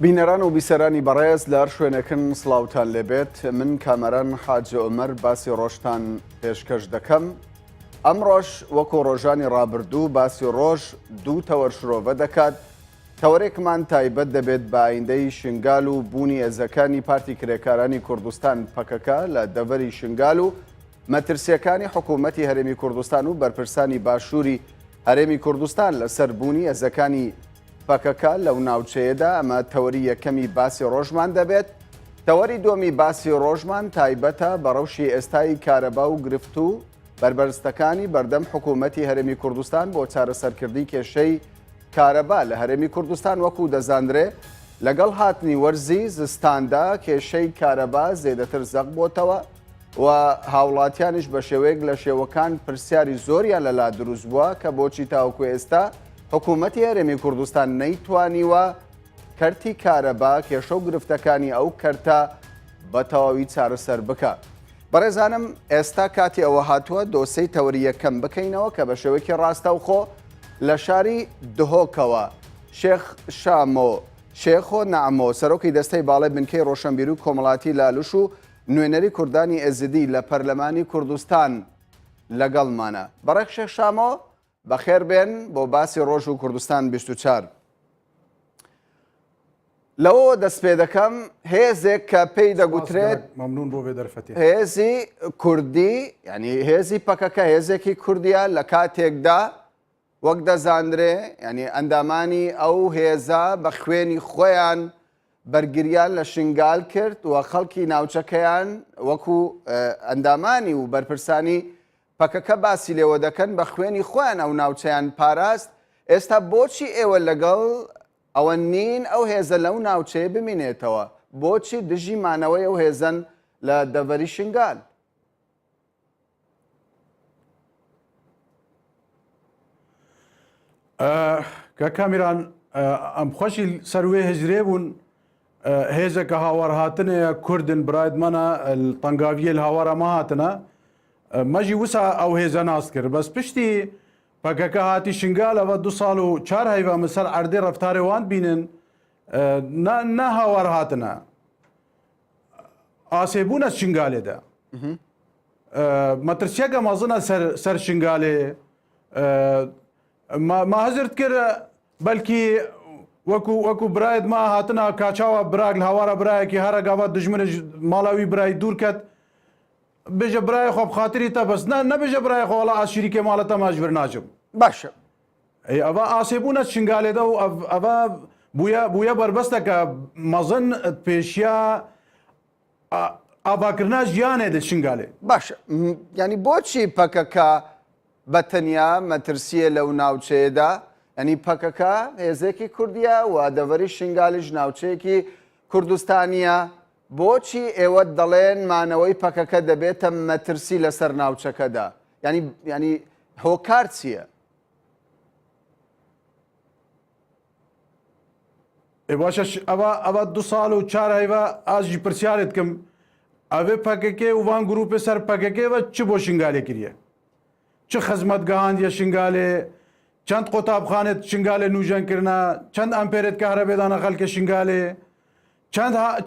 بینەران و بیسەرانی بەڕێز لە شوێنەکەن سڵاوتان لێبێت من کامەران حاجە عومەر باسی ڕۆژتان پێشکەش دەکەم. ئەمڕۆژ وەکو ڕۆژانی ڕابردوو باسی ڕۆژ دوو تەوەرشرۆڤە دەکات. تەوەرێکمان تایبەت دەبێت بە ئایندەی شنگال و بوونی هێزەکانی پارتی کرێکارانی کوردستان پەکەکە لە دەڤەری شنگال و مەترسیەکانی حکوومەتی هەرێمی کوردستان و بەرپرسانی باشووری هەرێمی کوردستان لەسەر بوونی هێزەکانی پەکەکە لەو ناوچەیەدا. ئەمە تەوەری یەکەمی باسی ڕۆژمان دەبێت. تەوەری دووەمی باسی ڕۆژمان تایبەتە بە ڕەوشی ئێستایی کارەبا و گرفت و بربەرزتەکانی بەردەم حکوومەتی هەرێمی کوردستان بۆ چارەسەرکردی کێشەی کارەبا لە هەرێمی کوردستان. وەکو دەزانرێ لەگەڵ هاتنی وەرزی زستاندا کێشەی کارەبا زێدەتر زەق بۆتەوە و هاوڵاتیانش بە شێوەیەک لە شێوەکان پرسیاری زۆریان لەلا دروست بووە کە بۆچی تاوەکو ئێستا حکوومەتی هەرێمی کوردستان نەیتوانیوە کەرتی کارەبا کێشە و گرفتەکانی ئەو کەرتە بە تەواوی چارەسەر بکە. بەڕێزانم ئێستا کاتی ئەوە هاتووە دۆسەی تەوەری یەکەم بکەینەوە کە بە شێوەیەکی ڕاستەوخۆ لە شاری دهۆکەوە شێخ شامۆ شێخۆ نەعمۆ سەرۆکی دەستەی باڵای بنکەی ڕۆشنبیری و کۆمەڵاتی لالوش و نوێنەری کوردانی ئێزیدی لە پەرلەمانی کوردستان لەگەڵمانە. بەڕێک شێخ شامۆ بەخێر بێن بۆ باسی ڕۆژ و کوردستان 24. لەوە دەست پێ دەکەم هێزێک کە پێی دەگوترێت مەمنون بۆ بێ دەرفەتی هێزی کوردی، ینی هێزی پەکەکە هێزێکی کوردیە لە کاتێکدا وەک دەزانرێ ینی ئەندامانی ئەو هێزە بە خوێنی خۆیان بەرگریان لە شنگال کرد و خەڵکی ناوچەکەیان وەکو ئەندامانی و بەرپرسانی پەکەکە باسی لێوە دەکەن بە خوێنی خۆیان ئەو ناوچەیان پاراست. ئێستا بۆچی ئێوە لەگەڵ ئەوە نین ئەو هێزە لەو ناوچەیە بمینێتەوە؟ بۆچی دژی مانەوەی ئەو هێزن لە دەڤەری شنگال؟ کە کامیران ئەم خۆشی سەروێ هێزرێ بوون هێزێکە هاوار هاتنەیە کوردن برایدمەنە تەنگاویە لە هاوارەمە هاتنە مەژی وسا ئەو هێزە ناست کرد بەس پشتی پەکەکە هاتی شنگالەوە 2 ساڵ و 4 هەیڤە مسەر ئەردەی ڕەفتارێوان بینن نە هاوار هاتنە ئاسێبوونە شنگالێدا مەترسیەکە مەزنە سەر شنگالێ ما هەزرت کرد بەلکی وەکو برایت ما هاتنە کاچاوە براک لە هاوارە برایەکی هەرەگاوە دژمنش ماڵاوی برای دوور کەت بێژە برای خۆ بخاتری تە بەس نەبێژە برای خۆڵە ئاشیریکێ ماڵەتە ماژبر ناچم باشە ئەوە ئاسێبوونە شنگالێدا و ئەوە بووە بربەستەکە مەزن پێشیا ئاباکردنا ژیانێ شنگالێ. باشە ینی بۆچی پەکەکە بەتەنیا مەترسیە لەو ناوچەیەدا؟ ئەنی پەکەکە هێزێکی کوردیە و دەڤەری شنگالیش ناوچەیەکی کوردستانیە. بۆچی ئێوە دەڵێن مانەوەی پەکەکە دەبێتە مەترسی لەسەر ناوچەکەدا؟ ینی هۆکار چییە؟ باشە ئەوە 2 ساڵ و 4 هەیڤە ئاژی پرسیارت کەم ئەوێ پەکەکێ وان گروپێ سەر پەکەکەوە چ بۆ شنگالێ کردە؟ چ خزمەتگەهاندیە شنگالێ؟ چەند قۆتابخانێت شنگالێ نوژەنکردە؟ چەند ئەمپێرێت کە هەرەبێدانە خەڵکە شنگالێ؟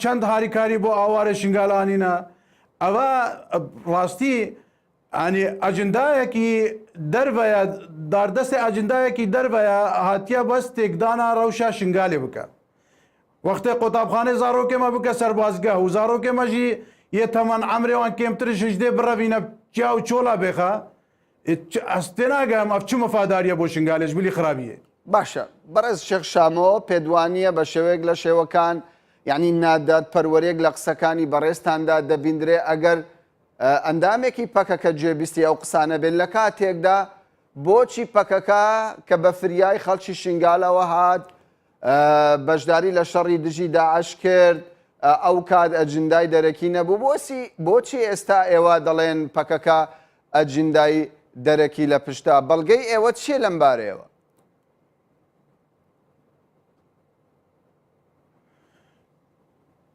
چەند هاریکاری بۆ ئاوارە شنگالانینە؟ ئەوە ڕاستی ئەنی ئەجندایەکی دەرڤەیە داردەستی ئەجندایەکی دەرڤەیە هاتیە بەستێکدانا ڕەوشە شنگالێ بکە. وەختێ قۆتابخانەی زارۆکێمە بکە سەربازگە و زارۆکێمەژی یە تەمەەن ئەمرێوان کێمترش دێ بڕەڤینە چیا و چۆلا بێخە ئەستێ ناگەم ئەف چ مەفاداریە بۆ شنگالێش بلی خراپیە. باشە بەڕێز شێخ شامۆ پێدوانیە بە شێوەیەک لە شێوەکان یعنی نادات پەروەرێک لە قسەکانی بەڕێستاندا دەبیندرێ ئەگەر ئەندامێکی پەکەکە جێبیستی ئەو قسانە بێت لە کاتێکدا بۆچی پەکەکە کە بە فریای خەڵکی شنگالەوە هات بەشداری لە شەڕی دژی داعش کرد ئەو کات ئەجندای دەرەکی نەبوو بۆچی ئێستا ئێوە دەڵێن پەکەکە ئەجندای دەرەکی لە پشتا؟ بەڵگەی ئێوە چیە لەم بارەیەوە؟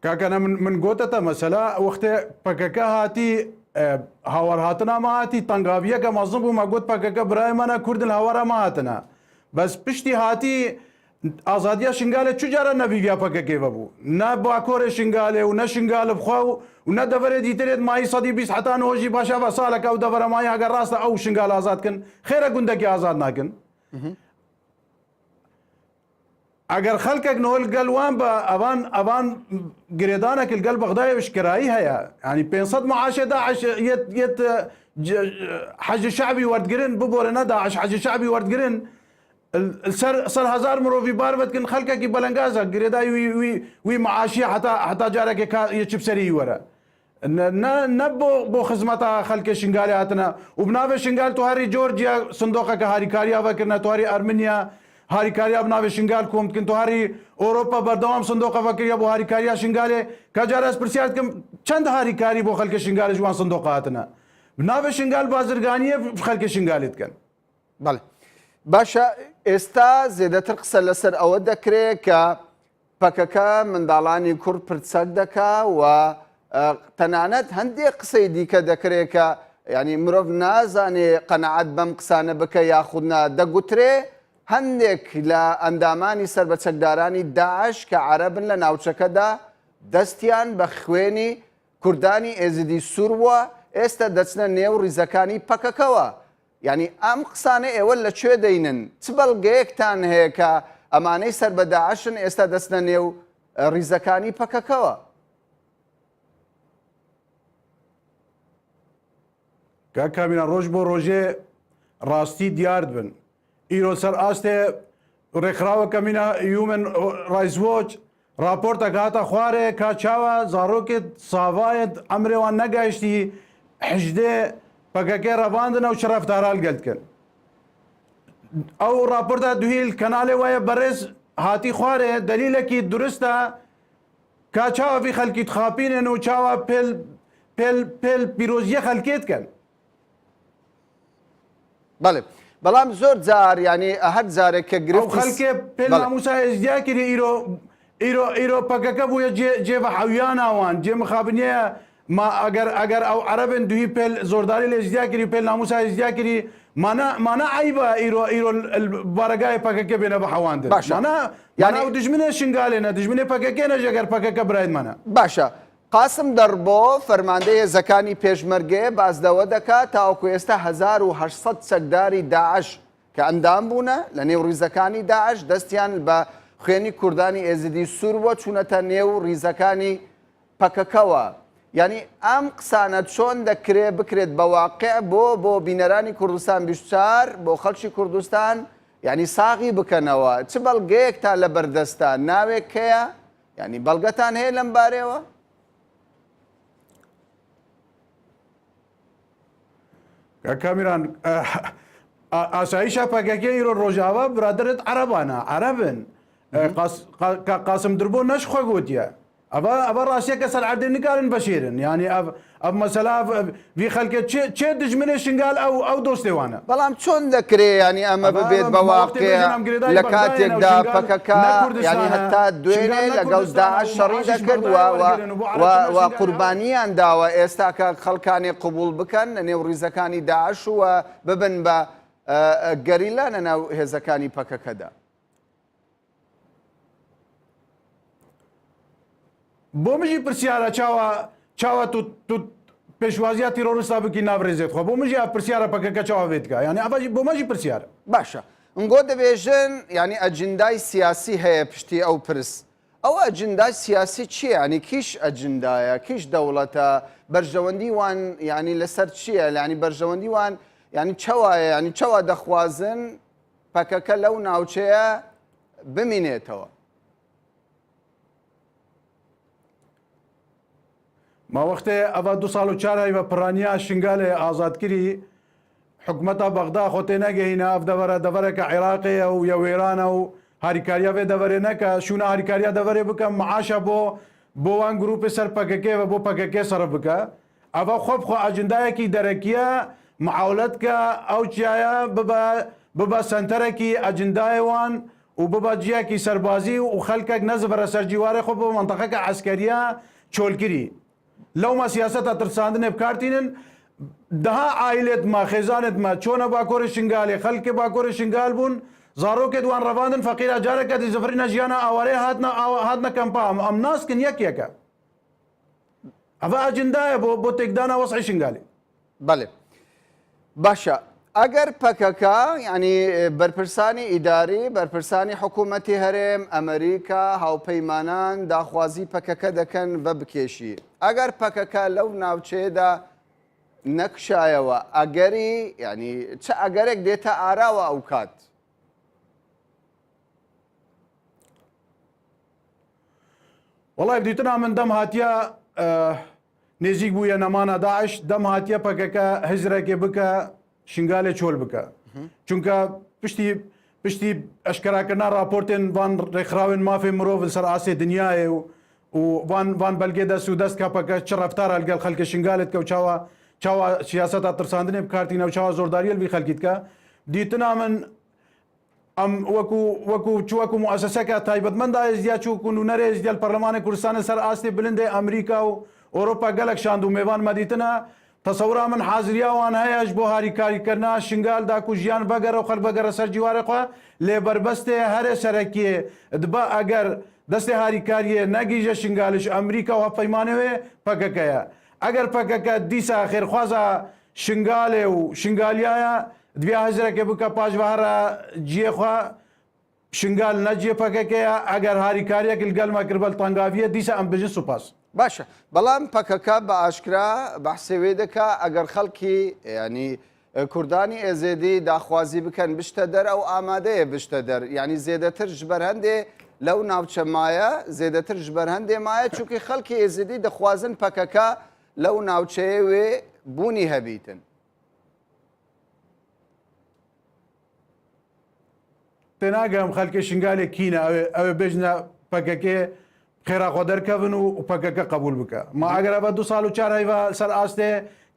کاکەنە من گۆتەتە مەسەلا وەختێ پەکەکە هاتی هاوار هاتنەمە هاتی تەنگاویەکە مەزم بوو مەگوت پەکەکە برای منە کوردن هاوارەمە هاتنە بەس پشتی هاتی ئازادیا شنگالێ چ جارە نەبییا پەکەکێ ببوو نە باکۆرێ شنگالێ و نە شنگالە بخوا و نە دەبرێت دیترێت مای سەدی 20 حتا نۆژی باشە بە ساڵەکە و دەبەرە مای ئەگەر ڕاستە ئەو شنگال ئازادکن خێرە گوندەکی ئازاد ناکن ئەگەر خەڵکێک نۆل گەلوان بە ئەوان گرێدانێکل گەل بەغدای شکرایی هەیە ینی 500 معاشێ داعش یەت حەج شعبی وەردگرن ببۆرە نە داعش حەج شعبی وەردگرن سەر هزار مرۆڤی بار بتکن خەڵکێکی بەلەنگازە گرێدای وی معاشیە حتا جارێکی یەچ بسەری وەرە نە بۆ خزمەتە خەڵکی شنگالی هاتنە و بناوێ شنگال توهاری جۆرجیا سندۆقەکە هاریکاریا بکردنە توهاری ئەرمنیا هاریکاریا بناوێ شنگال کۆمکن توهاری ئۆروپا بەردەوام سندۆقە بکردیا بۆ هاریکاریا شنگالێ کە جارەس پرسیار بکەم چەند هاریکاری بۆ خەڵکی شنگالی جوان سندۆقە هاتنە بناوێ شنگال بازرگانیە خەڵکی شنگالی بکەن بەڵێ باشە ئێستا زێدەتر قسە لەسەر ئەوە دەکرێت کە پەکەکە منداڵانی کوڕ پرسەک دەکا و تەنانەت هەندێک قسەی دیکە دەکرێت کە ینی مرۆڤ نازانێ قەنەعەت بەم قسانە بکە یاخودنا دەگوترێ هەندێک لە ئەندامانی سربەچەکدارانی داعش کە عەرەبن لە ناوچەکەدا دەستیان بە خوێنی کوردانی ئێزیدی سوور بووە ئێستا دەچنە نێو ڕیزەکانی پەکەکەوە ینی ئەم قسانە ئێوە لەکوێ دەینن چ بەڵگەیەکتان هەیە کە ئەمانەی سەر بە داعشن ئێستا دەچنە نێو ڕیزەکانی پەکەکەوە کاکامینە ڕۆژ بۆ ڕۆژێ ڕاستی دیار بن ئیرۆ سەر ئاستێ ڕێکخراوەکە مینە هیومن ڕایتس وۆچ راپۆرتەکە هاتە خوارێ کا چاوە زارۆکێت ساڤایەت ئەمرێوان نەگەیشتی حژدێ پەکەکێ ڕەباندنە و شەرەفتارال گەلتکن ئەو راپۆرتە دوهیل کەناڵێ وایە بەڕێز هاتی خوارێ دەلیلێکی درستە کا چاوەفی خەلکی تخاپینێن و چاوە پێل پیرۆزیە خەلکێتکەن بەڵێ بەڵام زۆر جار ینی هەر جارێک کە گرفت خەلکێ پێ ناموسا ئێزدیا کردی ئیرۆ پەکەکە بووە جێبە حەویاناوان جێ مخابنیە ما ئەگەر ئەو عەرەبن دوی پێل زۆرداری لە ئێزدیا کردی پێل ناموسا ئێزدیا کردی مانە عیبە ئیرۆ بارەگای پەکەکە بێنە بە حەواندن یانە ئەو دژمنێ شنگالێنە دژمنێ پەکەکە نەژ ئەگەر پەکەکە برایدمانە باشە قاسم دەربۆ فەرماندەی هێزەکانی پێشمەرگێ بازدەوە دەکات تاوەکو ئێستا 1800 چەکداری داعش کە ئەندام بوونە لە نێو ڕیزەکانی داعش دەستیان بە خوێنی کوردانی ئێزیدی سوور بۆ چوونەتە نێو ڕیزەکانی پەکەکەوە ینی ئەم قسانە چۆن دەکرێت بکرێت بە واقع بۆ بینەرانی کوردستان 24 بۆ خەڵکی کوردستان ینی ساغی بکەنەوە چ بەڵگەیەک تا لە بەردەستە ناوێک هەیە ینی بەڵگەتان هەیە لەم بارەوە کامیران ئاساییشە پەکەکە ئیرۆ ڕۆژاوە برادرت عەرەبانە عەرەبن قاسم دربۆ نەش خۆ گوتیە ئەوە ڕاستیەکە سەر عەردێ نکارن بەشێرن ینی ئەو مەسەلا وی خەڵکێ چێ دژمنێ شنگال ئەو دۆستێوانە بەڵام چۆن دەکرێت ینی ئەمە ببێت بە واقع لە کاتێکدا پەکەکە ینی هەتا دوێنێ لەگەڵ داعش شەڕی دەکرد و قوربانییان داوە ئێستا کە خەڵکانی قبول بکەن لە نێو ڕیزەکانی داعش وە ببن بە گەریلا لە ناو هێزەکانی پەکەکەدا بۆ مژی پرسیارە چاوە تو پێشوازیە تیرۆریستا بکی نابڕێزێت خۆ بۆ مژی پرسیارە پەکەکە چاوە بێتکە ینی بۆ مەژی پرسیارە باشە ئەنگۆ دەبێژن ینی ئەجندای سیاسی هەیە پشتی ئەو پرس ئەو ئەجندای سیاسی چییە ینی کیش ئەجندایە کیش دەوڵەتە بەرژەوەندی وان ینی لەسەر چییە ینی بەرژەوەندی وان ینی چاوایە ینی چاوە دەخوازن پەکەکە لەو ناوچەیە بمینێتەوە ماوەختێ ئەوە 2 ساڵ و 4 بە پڕانیا شنگالێ ئازادکردی حکومەتە بەغدا خۆتێ نەگەینە ئەف دەڤەرەکە عێراقیە و یا وێرانە و هاریکاریا بێ دەڤەرێ نەکە شوونە هاریکاریا دەڤەرێ بکەم معاشە بۆ وان گروپی سەر پەکەکێ بۆ پەکەکێ سەرف بکە ئەوە خۆبخۆ ئەجندایەکی دەرەکیە معاولەتکە ئەو چیایە ببە سنتەرێکی ئەجندایوان و ببە جیاکی سەربازی و خەلکێک نەزبەرە سەرجیوارێ خۆ بۆ منتەقەکە عەسکەریە چۆلکری لەومە سیاسەتە ترساندنێ بکارتینن دەها ئایلێت ما خێزانت ما چۆنە باکۆرە شنگالێ خەلکێ باکۆرە شنگال بوون زاروکێ دوان ڕەواندن فەقیرە جارێکە زفرینە ژیانە ئاوارەیە هاتنە کەمپا ئەم ناسکن یەکێکە ئەڤە ئەجندایە بۆ تێکدانا وەسعی شنگالی. بەڵێ باشە ئەگەر پەکەکە ینی بەرپرسانی ئیداری بەرپرسانی حکوومەتی هەرێم ئەمریکا هاوپەیمانان داخوازی پەکەکە دەکەن بە بکێشی ئەگەر پەکەکە لەو ناوچەیەدا نەکشایەوە ئەگەری ینی چه ئەگەرێک دێتە ئاراوە ئەو کات. وڵای دیتنا من دەم هاتیە نێزیک بوویە نەمانە داعش دەم هاتیە پەکەکە هزرێکێ بکە شنگالێ چۆل بکە چونکە پشتی ئەشکراکردنا راپۆرتێن وان ڕێکخراوێن مافێ مرۆڤ سەر ئاسێ دنیاە و وان بەلگێ دەست و دەست کاپەکە چ ڕەفتارە لەگەڵ خەڵکە شنگالێت کە و چاوە سیاسەتا ترساندنێ بکارتی نەو چاوە زۆرداریە لەبی خەلکیتکە دیتنا من ئەم وەکو موسسەکە تایبەتمەندایە زیاد چوو نونەرێ زیاد پەرلەمانی کوردستانە سەر ئاستی بلندێ ئەمریکا و ئۆروپا گەلک شاند و میێوان مەدیتنە تەسەورا من حازریاوان هەیەش بۆ هاریکاریکردنا شنگال داکو ژیان بەگەرە و خەڵ بەگەرە سەر جیوارەخوا لێ بربەستێ هەرێ سەرەکیێ دبە ئەگەر دەستی هاریکاریە نەگیژە شنگالش ئەمریکا و هەپەیمانەوێ پەکەکەیە ئەگەر پەکەکە دیسا خێرخوازە شنگالێ و شنگالیایە دوێ هەزرەکە بکە پاش بەهەرە جێخوا شنگال نەجێ پەکەکەیە ئەگەر هاریکاریەک لەگەڵمە کرد بەل تەنگاویە دیسە ئەم بژن سوپاس. باشە بەڵام پەکەکە بە ئاشکرا بەحسێوێ دەکا ئەگەر خەڵکی ینی کوردانی ئێزێدی داخوازی بکەن بشتە دەر ئەو ئامادەیە بشتە دەر ینی زێدەتر ji ber هەندێ لەو ناوچە مایە زێدەتر ji ber هەندێ مایە چونکی خەڵکی ئێزێدی دەخوازن پەکەکە لەو ناوچەیە وێ بوونی هەبیتن. تێناگەم خەلکە شنگالێک کینە ئەوێ بێژنە پەکەکێ خێراخوا دەرکەون و پەکەکە قبول بکە ما ئەگەر بە 2 ساڵ و 4 هەیڤە سەر ئاستێ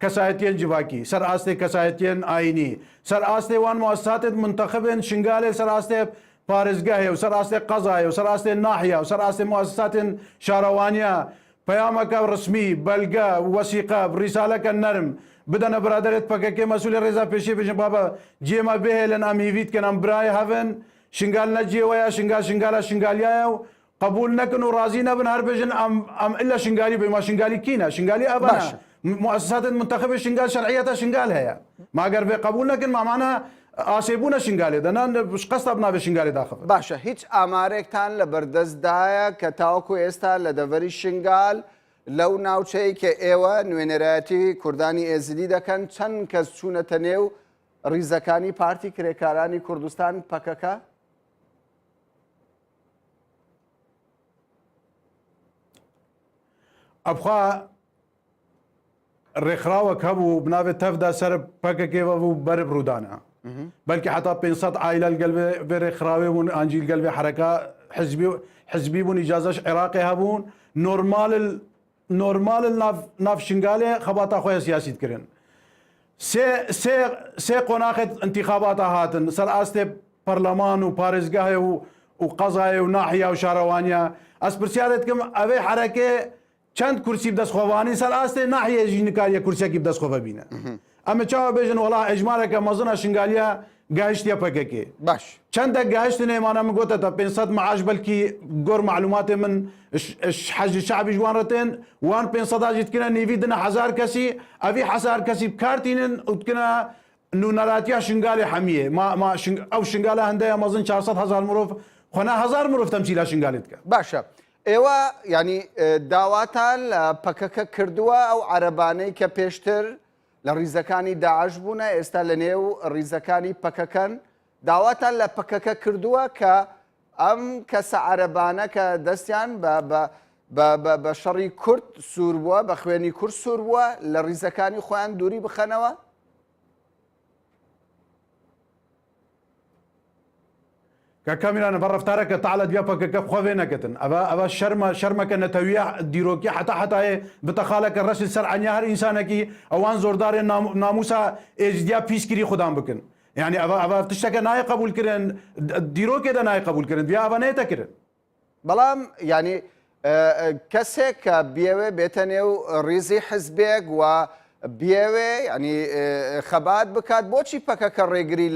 کەسایەتیان جیواکی سەر ئاستێ کەسایەتیان ئاینی سەر ئاستێ وان موسساتێت منتەخبێن شنگالێ سەر ئاستێ پارێزگاهەیە و سەر ئاستێ قەزایە و سەر ئاستێ ناحیە و سەر ئاستێ موسساتێن شارەوانیە پەیامەکە ڕسمی بەلگە وەسیقە ڕیسالەکە نەرم بدەنە برادرێت پەکەکێ مەسوولی ڕێزا پێشێ بژن بابە جێمە بهێ لەن ئەمیویت کەن ئەم برای هەبن شنگال نەجێوەیە شنگالە شنگالیایە و قبول نەکن و ڕازی نەبن هەر بێژن ئەم ئللا شنگالی بێ شنگالی کینە شنگالی ئەبەش موسساتت منتەخبێ شنگال شەرعیەتە شنگال هەیە ماگەر بێ قبول نەکن مامانە ئاسێبوونە شنگالێ دەنان قەستە بنابێ شنگالی داخەف. باشە هیچ ئامارێکتان لە بەردەستدایە کە تاوەکو ئێستا لە دەڤەری شنگال لەو ناوچەی کە ئێوە نوێنەرایەتی کوردانی ئێزیدی دەکەن چەند کەس چوونەتە نێو ڕیزەکانی پارتی کرێکارانی کوردستان پەکەکە؟ ئەبخوا ڕێکخراوەک هەبوو بنابێت تەفدا سەر پەکەکێوە بوو بەرب ڕوودانە بەلکی حتا 500 ئایلە بێ ڕێکخراوێ بوون ئەنجیل گەلبێ حرەکە حزبی بوون ئیجازەش عێراقی هەبوون نۆرمال ناف شنگالێ خەباتە خۆیان سیاسیت کردن سێ قۆناقێت انتیخاباتە هاتن سەر ئاستێ پەرلەمان و پارێزگاهێ و قەزایە و ناحیە و شارەوانیە ئەس پرسیارێتکەم ئەوێ حرەکێ چەند کورسی بدەستخۆوانی سەر ئاستێ ناحیە ژینکاریە کورسێکی بدەستخۆ ببینە ئەمە چاوە بێژن وڵا ئەژمارێکە مەزنە شنگالیە گەهشتە پەکەکێ باش چەندە گەهشتن ێمانە من گوتە تا 500 معاش بەلکی گۆر معلوماتێ من حەجی شعبی جوانڕێتێن وان 500 جیتکردە نیویدنە 1000 کەسی ئەوی 1000 کەسی بکارتینن وتکردە نونەراتیا شنگالی حەمیە ئەو شنگالە هەندەیە مەزن 400,000 مرۆڤ خۆنا 1000 مرۆڤ تەمسیلا شنگالیت کە باشە ئێوە ینی داواتان لە پەکەکە کردووە ئەو عەرەبانەی کە پێشتر لە ڕیزەکانی داعش بوونە ئێستا لە نێو ڕیزەکانی پەکەکەن داواتان لە پەکەکە کردووە کە ئەم کەسە عەرەبانە کە دەستیان بە شەڕی کورد سوور بووە بە خوێنی کورد سوور بووە لە ڕیزەکانی خۆیان دووری بخەنەوە؟ کە کامیرانە بە ڕفتارەکە تاالت بیا پەکەکە بخۆێ نەکەتن ئەوە شەرمەکە نەتەویە دیرۆکی حتاە بتەخالەکە ڕەشی سەر ئەنیا هەر ئینسانێکی ئەوان زۆردارێن ناموسا ئێجدیا پیسکری خوددان بکن یعنی ئەوە تشتەکە نای قبولکردن دیرۆکێدا نای قبولکردن بیا ئەوە نێتەکردن بەڵام ینی کەسێک کە بێوێ بێتە نێو ڕیزی حزبێک و بێوێ ینی خەبات بکات بۆچی پەکەکە ڕێگری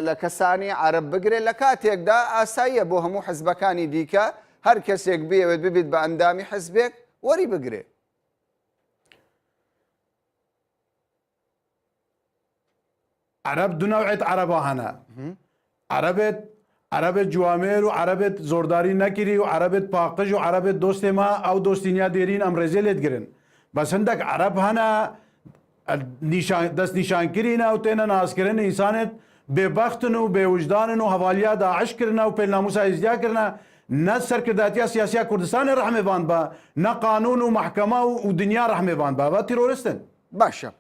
لە کەسانی عەرب بگرێت لە کاتێکدا ئاساییە بۆ هەموو حزبەکانی دیکە هەر کەسێک بێوێت ببیت بە ئەندامی حزبێک وەری بگرێت. عرب دو نوعیت عربا هەنا عربێت جوامێر و عربێت زۆرداری نەکری و عربێت پاقژ و عربێت دۆستێ ما ئەو دۆستینیا دێرین ئەم ڕێزێ لێت گرن بەس هەندێک عرب هەنا دەست نیشانکرینە و تێنە ناسکردن ئینسانێت بێبەختن و بێوجدانن و هەواڵیا داعشکردنە و پێلناموسا ئیزدیاکردنە نە سەرکرداتیا سیاسیا کوردستانی ڕەحمێبان بە نە قانون و محکەمە و دنیا ڕەحمێبان بە تیرۆریستن. باشە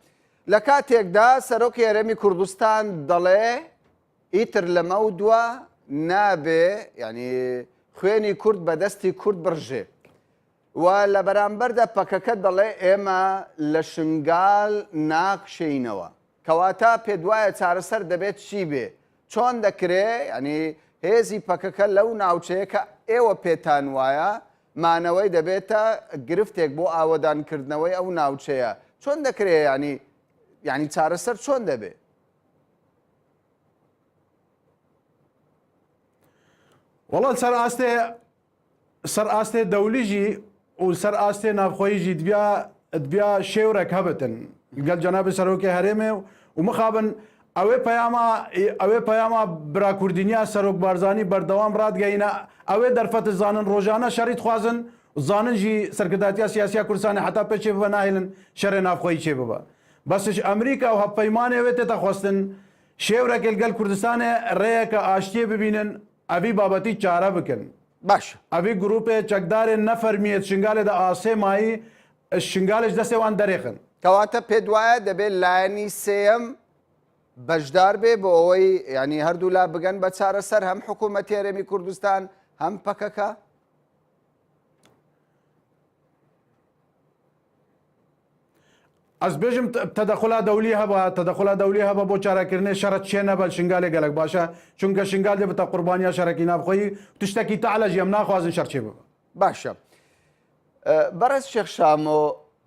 لە کاتێکدا سەرۆکی هەرێمی کوردستان دەڵێ ئیتر لەمە و دووە نابێ ینی خوێنی کورد بە دەستی کورد بڕژێ و لە بەرامبەردا پەکەکە دەڵێ ئێمە لە شنگال ناکشینەوە کەواتە پێ دوایە چارەسەر دەبێت چی بێ چۆن دەکرێ ینی هێزی پەکەکە لەو ناوچەیە کە ئێوە پێتان وایە مانەوەی دەبێتە گرفتێک بۆ ئاوەدانکردنەوەی ئەو ناوچەیە چۆن دەکرێ ینی چارەسەر چۆن دەبێت؟ وەڵا سەر ئاستێ دەولیژی و سەر ئاستێ ناوخۆیژی دبیا شێورێک هەبتن گەل جەنابی سەرۆکی هەرێمێ و مخابن ئەوێ پەیاما براکوردینیا سەرۆک بارزانی بەردەوام ڕادگەینە ئەوێ دەرفەت زانن ڕۆژانە شەریت خوازن زاننجی سەرکرداتیا سیاسیا کوردستانی حتا پێچێ ببە ناهێنن شەرێ ناوخۆیی چێ ببە بەسش ئەمریکا و هەپەیمانێوێت تێتە خواستن شێورێک گەل کوردستانێ ڕێیەکە ئاشتیە ببینن ئەوی بابەتی چارە بکەن. باش ئەوی گروپێ چەکدارێ نەفەرمیێت شنگالێدا ئاسێ مایی شنگالش دەستێوان دەرێخن کەواتە پێ دوایە دەبێت لایەنی سێم بەشدار بێ بۆ ئەوەی ینی هەردوو لا بگەن بە چارەسەر هەم حکوومەتی هەرێمی کوردستان هەم پەکەکە. ئەس بێژم تەدەخلا دەولی هەبە بۆ چارەکردنی شەرەت چێ نەبەل شنگالێ گەلک باشە چونکە شنگال دێ بتە قوربانیا شەرەکی نابخۆی تشتێکی تەعلەژی ئەم ناخوازن شەرچێ ببە. باشە بەڕێز شێخ شامۆ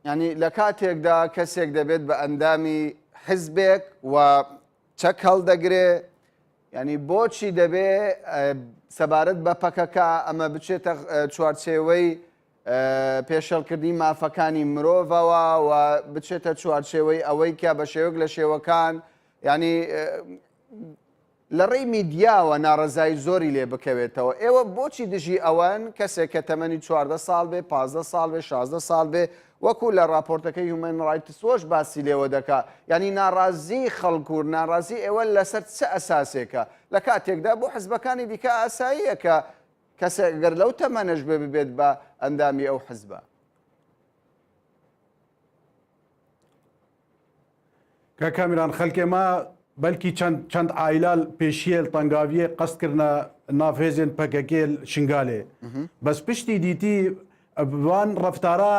ینی لە کاتێکدا کەسێک دەبێت بە ئەندامی حزبێک و چەک هەڵدەگرێ ینی بۆچی دەبێ سەبارەت بە پەکەکە ئەمە بچێتە چوارچێوەی پێشەڵکردنی مافەکانی مرۆڤەوە و بچێتە چوارچێوەی ئەوەی کە بە شێوەک لە شێوەکان ینی لە ڕێی میدیاوە ناڕزایی زۆری لێ بکەوێتەوە ئێوە بۆچی دژی ئەوەن کەسێک کە تەمەنی 14 ساڵ بێ 15 ساڵ بێ 16 ساڵ بێ وەکو لە راپۆرتەکەی هیومن ڕایتس وۆچ باسی لێوە دەکا ینی ناڕازی خەڵک و ناڕازی ئێوە لەسەر چه ئەساسێکە لە کاتێکدا بۆ حزبەکانی دیکە ئاساییە کە کەسێک گەر لەو تەمەنەش ببێت بە ئەندامی ئەو حزبە. کە کامیران خەلکێ ما بەلکی چەند ئایلال پێشیل تەنگاویە قەستکردە نافێزێن پەکەکێ شنگالێ بەس پشتی دیتی وان ڕفتارە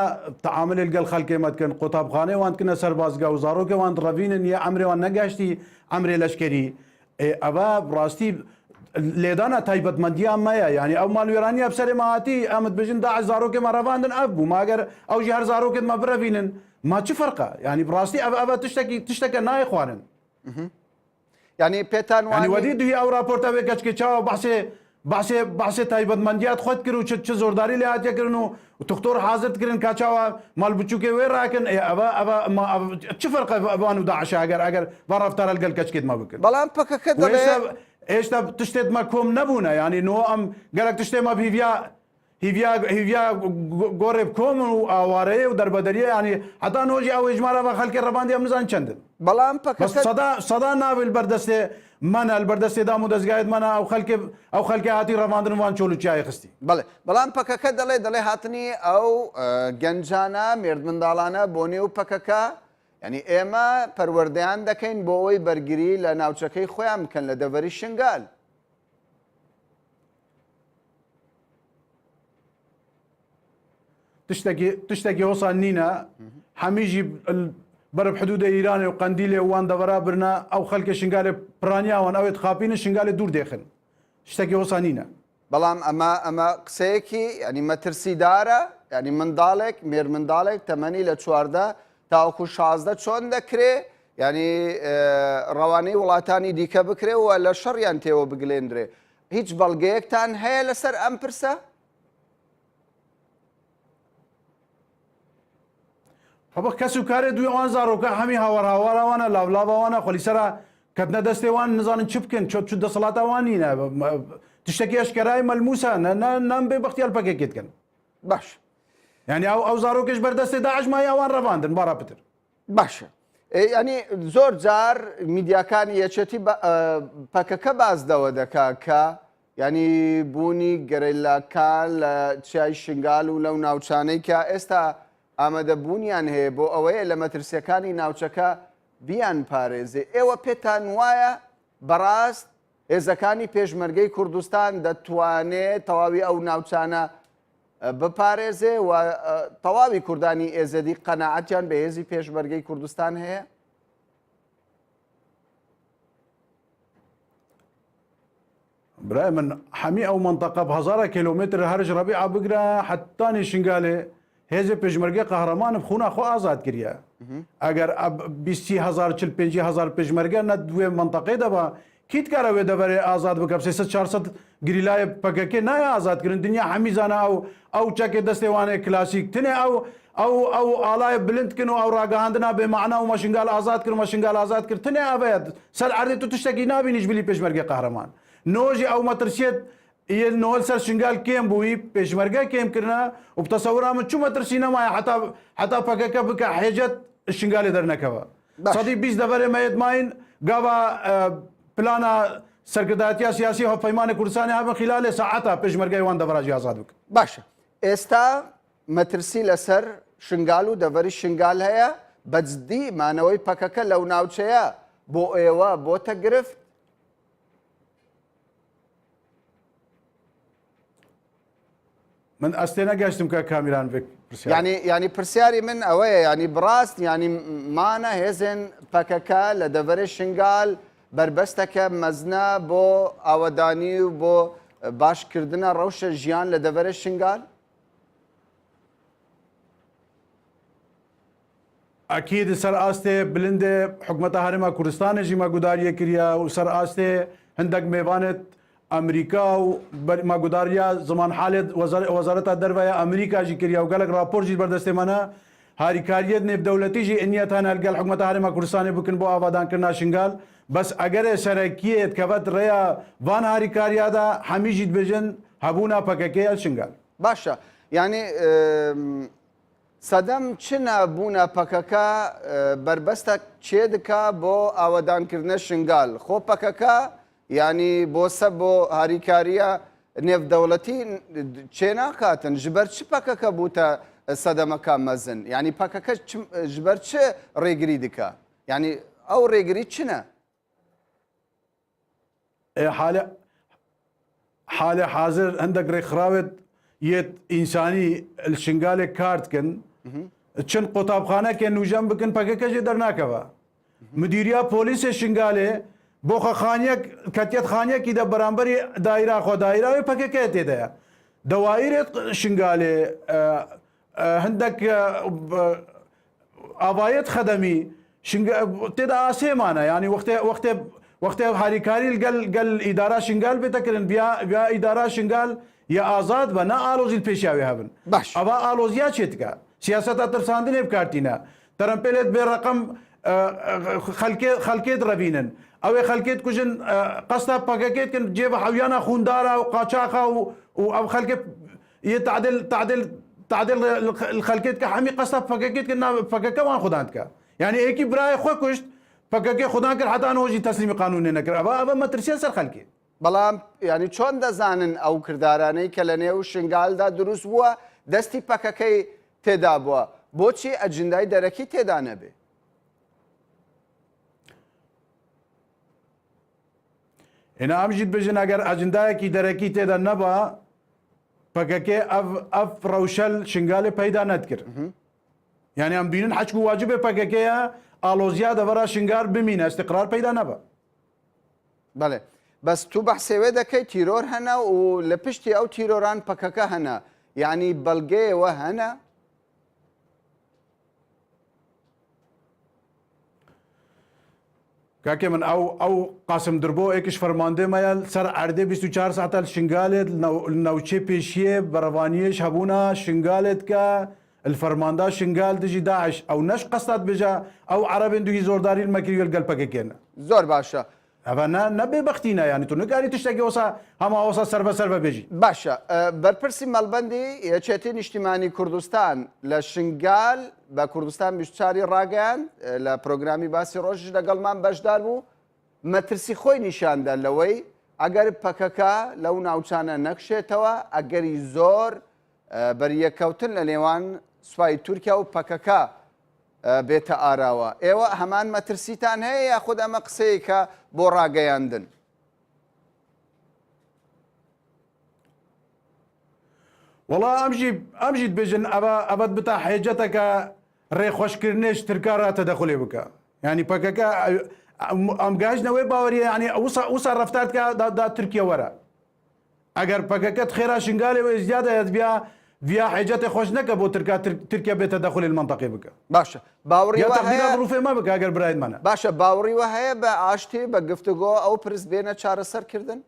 تەعامل گەل خەلکێمەتکن قوتابخانەی وانکردنە سەر بازگا و زارۆکە وان ڕەڤینن یە ئەمرێوان نەگەشتی ئەمرێ لەشکری ئەوە ڕاستی لێدانە تایبەتمەندیان مەیە ینی ئەو ماڵوێرانیە بسەرێ ماهاتی ئەمت بژین داعش زارۆکێمە ڕەواندن ئەف بوو ماگەر ئەو ژی هەر زارۆکێتمە بڕەڤینن ما چ فەرقە ینی ڕاستی ئەوە تشتێکە نایخوارن ینی پێتان وانی وەدی دوی ئەو راپۆرتەوێ کەچکە چاوە بەحسێ تایبەتمەندیات خۆت کرد و چ زۆرداری لێ هاتیەکردن و دکتۆر حازرتکردن کاچاوە ماڵ بچووکێ وێ ڕاکن ئەوە چ فەرقە ئەوان و داعش ئەگەر بە ڕەفتارە لەگەڵ کەچکێتمە بکرد بەڵام پەکەکە دەڵێ ئێستا تشتێتمە کۆم نەبوونە ینی نۆ ئەم گەلک تشتێمە هیڤیا گۆڕێ کۆم و ئاوارەیە و دەربەدەریە ینی هەتا نۆژی ئەو ژمارە بە خەڵکی ڕەباندی ئەم نزان چەندن بەڵام سەدا ناویل بەردەستێ منە بەردەستێ دام و دەستگایت منە ئەو خەلکی هاتی ڕەواندنوان چۆل و چای خستی بەڵام پەکەکە دەڵێ هاتنی ئەو گەنجانە مێرد منداڵانە بۆ نێو پەکەکە ینی ئێمە پەروەردەیان دەکەین بۆ ئەوەی بەرگری لە ناوچەکەی خۆیان بکەن لە دەڤەری شنگال. تشتێکی هۆسان نینە هەمیژی بەرەب حدودە ئیرانێ و قەندیلێ وان دەڤەرا برنە ئەو خەلکە شنگالێ پرانیاوان ئەوێت خاپینە شنگالێ دوور دێخن شتێکی هۆسان نینە. بەڵام ئەمە قسەیەکی ینی مەترسیدارە ینی منداڵێک مێر منداڵێک تەمەنی لە 14 تاوەکو 16 چۆن دەکرێ ینی ڕەوانەی وڵاتانی دیکە بکرێ و لە شەڕیان تێوە بگلێنرێ هیچ بەڵگەیەکتان هەیە لەسەر ئەم پرسە؟ خۆ کەس و کارێ دوی ئەوان زارۆکە هەمی هاوەڕاوەڕاوانە لاولاوانە خۆلیسەرە کەتنە دەستێوان نزانن چ بکەن چۆ دەسەڵاتەوان نینە تشتێکی ئەشکەرای مەلموسە نام بێ بەختیار پەکێکێتکەن باش ینی ئەو زارۆکەش بەردەستێ داعشمای ئەوان ڕەواندن بارا پتر باشە ینی زۆر جار میدیاکانی یەکێتی پەکەکە بازدەوە دەکا کە ینی بوونی گەرەیلاکان لە چای شنگال و لەو ناوچانەی کە ئێستا ئامادەبوونیان هەیە بۆ ئەوەیە لە مەترسیەکانی ناوچەکە بیان پارێزێ ئێوە پێتان وایە بەڕاست هێزەکانی پێشمەرگەی کوردستان دەتوانێت تەواوی ئەو ناوچانە بپارێزێ و تەواوی کوردانی ئێزەدی قەناعەتیان بە هێزی پێشمەرگەی کوردستان هەیە؟ برای من هەمی ئەو منطقە بهزارە کیلومتر هەرج ڕەبیع بگرە حتانی شنگالێ هێزە پێشمەرگەی قەهرەمانە بخونا خۆ ئازاد کردە ئەگەر 20,000 45,000 پێشمەرگە نە دوێ منطقەی دەبا کیت کارەوێ دەبەرێ ئازاد بکە 300-400 گریلایە پەکەکە نایە ئازادکردن دنیا هەمیزانە ئەو چەکێ دەستێوانەیە کلاسیک تنێ ئەو ئالایە بلندکن و ئەو ڕاگەهاندنا بێ معنا و مەشنگال ئازاد کرد مەشنگال ئازاد کرد تنێ ئەبێت سەر عەردێت و تشتێکی نابینیش بلی پێشمەرگەی قەهرەمان نۆژی ئەو مەترسیێت نۆل سەر شنگال کێم بووی پێشمەرگە کێمکردە و بتەسەورا من چوو مەترسی نەمایە حتا پەکەکە بکە حێجەت شنگالی دەرنەکەوە سەدی 20 دەبەرێ مەیت ماین گاوا پلانە سەرکردایەتیە سیاسی هەڵپەیمانی کوردستانی هەبن خلالێ سەعەتە پێشمەرگەی وان دەبەراژی ئازاد بکە باشە ئێستا مەترسی لەسەر شنگال و دەڤەری شنگال هەیە بەجددی مانەوەی پەکەکە لەو ناوچەیە بۆ ئێوە بۆتە گرفت؟ من ئەستێ نەگەشتم کە کامیران بێک ینی پرسیاری من ئەوەیە ینی بڕاست ینی مانە هێزن پەکەکە لە دەڤەری شنگال بربەستەکە مەزنە بۆ ئاوەدانی و بۆ باشکردنە ڕەوشە ژیان لە دەڤەرە شنگال؟ ئەکید سەر ئاستێ بلندێ حکومەتە هەرێما کوردستانێژی مەگوداریە کردیا و سەر ئاستێ هەندێک میێوانێت ئەمریکا و مەگوداریە زمان حالێت وەزارەتە دەرەوەیە ئەمریکاژی کردیا و گەلک راپۆرژی بەردەستێمانە هاریکاریەت نێودەوڵەتیژی ئەنیەتان هەرگەل حکومەتە هەرێما کوردستانی بکن بۆ ئاوادانکردنا شنگال بەس ئەگەرێ سەرەکیێت کە بەت ڕێیا وان هاریکاریادا هەمیژی دبێژن هەبوونا پەکەکەیە شنگال باشە ینی سەدەم چنە بوونە پەکەکە بربەستە چێ دکا بۆ ئاوەدانکردنە شنگال خۆ پەکەکە ینی بۆ هاریکاریە نێودەوڵەتی چێ ناکاتن ji ber çi pekeke bûte sedemeka mezin yanî pekeke ji ber çi rêgirî dike yanî ew rêgirî çi ne حالê hazir hindek rêxrawet yê însanî li şingalê kar dikin çin qotabxanekê nûjem bikin pekeke jê dernakeve müdîriya polîsê şingalê بۆ خەخانیەک کەتێت خانیەکی دە بەرامبەری دایرا خۆ دایراوی پەکەکەیە تێدایە دەوایرێت شنگالێ هەندێک ئاوایەت خەدەمی تێدا ئاسێمانە ینی وەختێ هاریکاری گەل ئیدارا شنگال بێتەکردن بیا ئیدارا شنگال یا ئازاد بە نە ئالۆزیت پێشاوی هەبن ئەوە ئالۆزیا چێتکە سیاسەتە ترساندنێ بکارتینە تەرەمپێلێت بێ ڕقم خەلکێت ڕەبینن ئەوێ خەلکێت کوژن قەستا پەکەکێتکن جێبە حەویانە خوندارە و قاچاقا و ئەو خەلکێت تعدل خەلکێت کە هەمی قەستا پەکەکێتکن پەکەکەوان خوددان بکە یعنی ئێکی برایە خۆی کوشت پەکەکەی خوددان کرد حتان هۆژی تەسلیمی قانونێ نەکرد ئەوە مەترسیە سەر خەلکێ بەڵام ینی چۆن دەزانن ئەو کردارانەی کە لە نێو شنگالدا دروست بووە دەستی پەکەکەی تێدا بووە بۆچی ئەجندای دەرەکی تێدا نەبێ ئێنا ئەمژیت بژن ئەگەر ئەجندایەکی دەرەکی تێدا نەبە پەکەکێ ئەف ڕەوشەل شنگالێ پەیدا نەتکرد یعنی ئەم بینن حەچک و واجبێ پەکەکەیە ئالۆزیا دەبەرە شنگار بمینە استقرار پەیدا نەبە بەڵێ بەس تو بەحسێوێ دەکەی تیرۆر هەنا و لە پشتی ئەو تیرۆران پەکەکە هەنا یعنی بەڵگەیەوە هەنا کاکێ من ئەو قاسم دربۆ ئێکش فەرماندەمەیە سەر ئەردێ 24 ساعتە شنگالێت ناوچێ پێشیە بەڕەوانیەش هەبوونا شنگالێت کە الفەرماندا شنگال دژی داعش ئەو نەش قەستات بێژە ئەو عەرەبێن دوی زۆرداری المەکری گەلپەکەکێنە زۆر باشە ئەوە نەبێ بەختینە ینی تو نگاری تشتێکی ئەوسا هەما ئەوسا سەر بەسەر بەبێژی باشە بەرپرسی مەڵبەندی یەکێتی نیشتیمانی کوردستان لە شنگال بە کوردستان 24 ڕاگەیان لە پرۆگرامی باسی ڕۆژش لەگەڵمان بەشدار بوو مەترسی خۆی نیشاندا لەوەی ئەگەر پەکەکە لەو ناوچانە نەکشێتەوە ئەگەری زۆر بەریەکەوتن لە نێوان سوپای تورکیا و پەکەکە بێتە ئاراوە ئێوە هەمان مەترسیتان هەیە یاخود ئەمە قسەیەکە بۆ ڕاگەیاندن وەڵا ئەمژیت بێژن ئەبەت بتا حێجەتەکە ڕێخۆشکردنێش ترکارە تەدەخولێ بکە ینی پەکەکە ئەم گاژنەوەی باوەریە ینی ئەوسا ڕەفتارکە دا تورکیا وەرە ئەگەر پەکەکەت خێرا شنگالێەوە زیادەیەت بیا ویا حێجەتی خۆش نەکە بۆ تورکیا بێتە دەخولی المەنتەقی بکە باشە باوەڕی ڕوفێ مە بکە ئەگەر برایتمانە باشە باوەڕیوە هەیە بە ئاشتی بە گفتوگۆ ئەو پرس بێنە چارەسەرکردن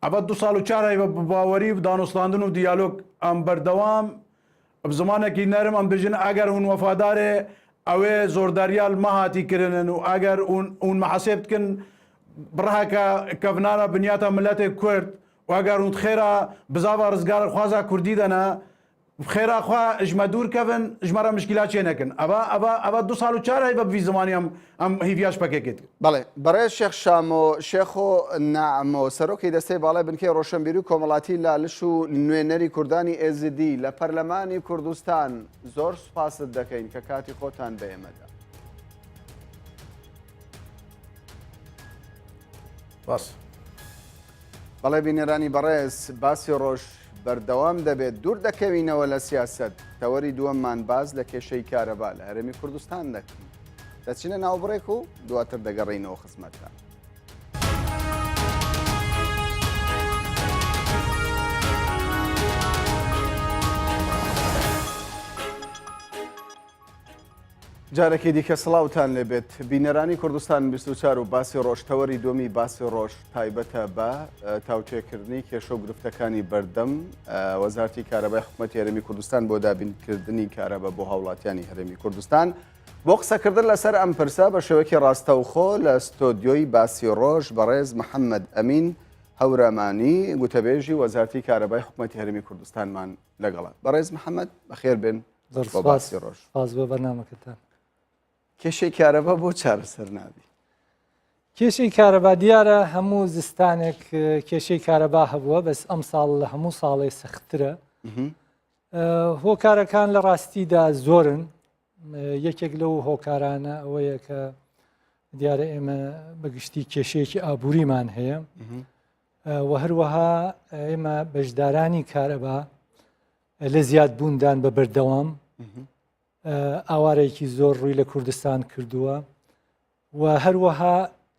ئەبەت 2 ساڵ و 4 بە باوەری و دانوستاندن و دیالۆگ ئەم بەردەوام زمانێکی نەرم ئەم بژن ئەگەر هون وەفادارێ ئەوێ زۆرداریال مەهاتی کردن و ئەگەر اون مەحەسێب بکن بڕاکە کەڤنانە بنیاتە ملەتێک کورد و ئەگەر هون خێرا بزاوە ڕزگار خوازا کوردی دەنا خێراخوا ژمە دوور کەڤن ژمارە مشکلات چێ نەکەن ئەوە 2 ساڵ و 4 بە زمانی ئەم هیڤیاش پەکێکێت بەڵێ بەڕێز شێخ شامۆ شێخ و نەعمۆ سەرۆکی دەستەی باڵای بنکەی ڕۆشنبیری و کۆمەڵاتی لالش و نوێنەری کوردانی ئێزدی لە پەرلەمانی کوردستان زۆر سوپاست دەکەین کە کاتی خۆتان بە ئێمەدا باس بەڵێ بینێرانی بەڕێز باسی ڕۆژ بەردەوام دەبێت دوور دەکەوینەوە لە سیاست تەوەری دووەممان باز لە کێشەی کارەبا لە هەرێمی کوردستان دەکەین دەچینە ناوبڕێک و دواتر دەگەڕێینەوە خزمەتتان جارێکی دیکە سڵاوتان لێبێت بینەرانی کوردستان 24 و باسی ڕۆژتەوەری دومی باسی ڕۆژ تایبەتە بە تاوتێکردنی کێشە و گرفتەکانی بەردەم وەزارەتی کارەبای حکوومەتی هەرێمی کوردستان بۆ دابینکردنی کارەبە بۆ هاوڵاتیانی هەرێمی کوردستان بۆ قسەکردن لەسەر ئەم پرسە بە شێوەیەکی ڕاستەوخۆ لە ستۆدیۆی باسی ڕۆژ بەڕێز محەممەد ئەمین هەورەمانی گوتەبێژی وەزارەتی کارەبای حکوومەتی هەرێمی کوردستانمان لەگەڵە بەڕێز محەممەد بەخێر بێن بۆ باسی ڕۆژ باز بۆ بەرنامەکەتان کێشەی کارەبا بۆ چارەسەر نابی کێشەی کارەبا دیارە هەموو زستانێک کێشەی کارەبا هەبووە بەس ئەم ساڵ لە هەموو ساڵی سەختترە هۆکارەکان لە ڕاستیدا زۆرن یەکێک لەو هۆکارانە ئەوەیە کە دیارە ئێمە بەگشتی کێشەیەکی ئابووریمان هەیە و هەروەها ئێمە بەشدارانی کارەبا لە زیادبووندان بە بەردەوام ئاوارێکی زۆر ڕووی لە کوردستان کردووە و هەروەها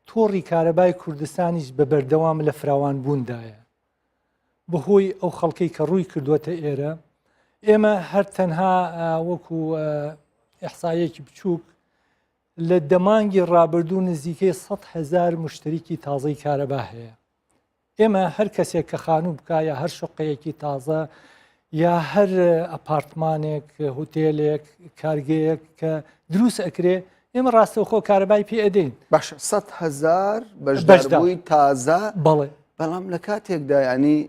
تۆڕی کارەبای کوردستانیش بە بەردەوام لە فراوان بووندایە بەهۆی ئەو خەڵکەی کە ڕووی کردووەتە ئێرە ئێمە هەر تەنها وەکو ئیحسایەکی بچووک لە دەمانگی ڕابردوو نزیکەی 100,000 مشتریکی تازەی کارەبا هەیە ئێمە هەر کەسێک کە خانوو بکە یا هەر شقەیەکی تازە یا هەر ئەپارتمانێک هوتێلێک کارگەیەک کە دروست ئەکرێ ئێمە ڕاستەوخۆ کارەبای پێ ئەدەین باش 100,000 بەشداربووی تازە بەڵێ بەڵام لە کاتێکدا ینی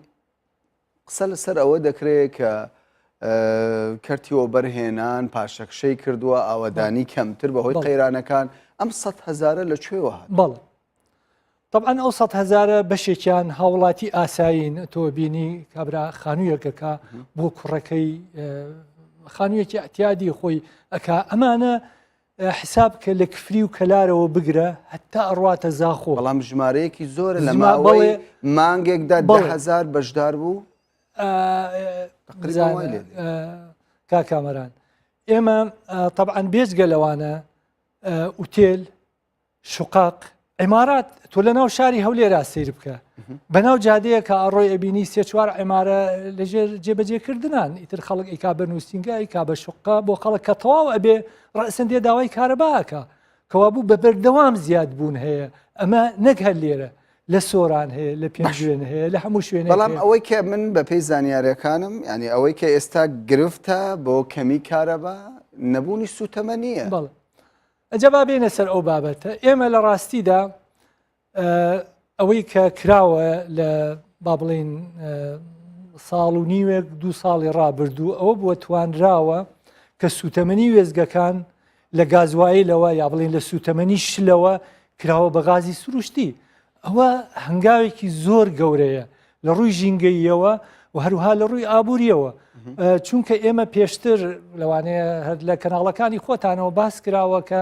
قسە لەسەر ئەوە دەکرێت کە کەرتیەوە بەرهێنان پاشەکشەی کردووە ئاوەدانی کەمتر بەهۆی قەیرانەکان ئەم 100,000 لەکوێوە هات بەڵێ طبعا ئەو 100,000 بەشێکیان هاوڵاتی ئاسایین تۆ بینی کابرا خانوویەکەکە بۆ کوڕەکەی خانوویەکی ئەتیادی خۆی ئەکا ئەمانە حساب کە لە کفری و کەلارەوە بگرە هەتا ئەڕواتە زاخۆ بەڵام ژمارەیەکی زۆرە لە ماوەی مانگێکدا 10,000 بەشدار بوو کاکامەران ئێمە طبعا بێجگە لەوانە ئوتێل شقاق عمارات تۆ لە ناو شاری هەولێرا سیر بکە بەناو جادەیە کە ئەڕۆی ئەبینی سێ چوار عمارە لەژێر جێبەجێکردنان ئیتر خەڵک ئیکا بە نووسنگە ئیکا بە شقا بۆ خەڵک کە تەواو ئەبێ ڕەسەندێ داوای کارەباکە کەوا بوو بە بەردەوام زیاد بوون هەیە ئەمە نەک هەر لێرە لە سۆران هەیە لە پێنجێن هەیە لە هەموو شوێنێک بەڵام ئەوەی کە من بە پێی زانیاریەکانم ینی ئەوەی کە ئێستا گرفتە بۆ کەمی کارەبا نەبوونی سوتەمە نییە بەڵێ ئەجەبا بێنە سەر ئەو بابەتە ئێمە لە ڕاستیدا ئەوەی کە کراوە لە با بڵین ساڵ و نیوێک دو ساڵی ڕابردوو ئەوە بووە توانراوە کە سوتەمەنی وێزگەکان لە گازوایلەوە یا بڵین لە سوتەمەنی شلەوە کراوە بە غازی سروشتی ئەوە هەنگاوێکی زۆر گەورەیە لە ڕووی ژینگەییەوە و هەروها لە ڕووی ئابوووریەوە چونکە ئێمە پێشتر لەوانەیە لە کەناڵەکانی خۆتانەوە باس کراوە کە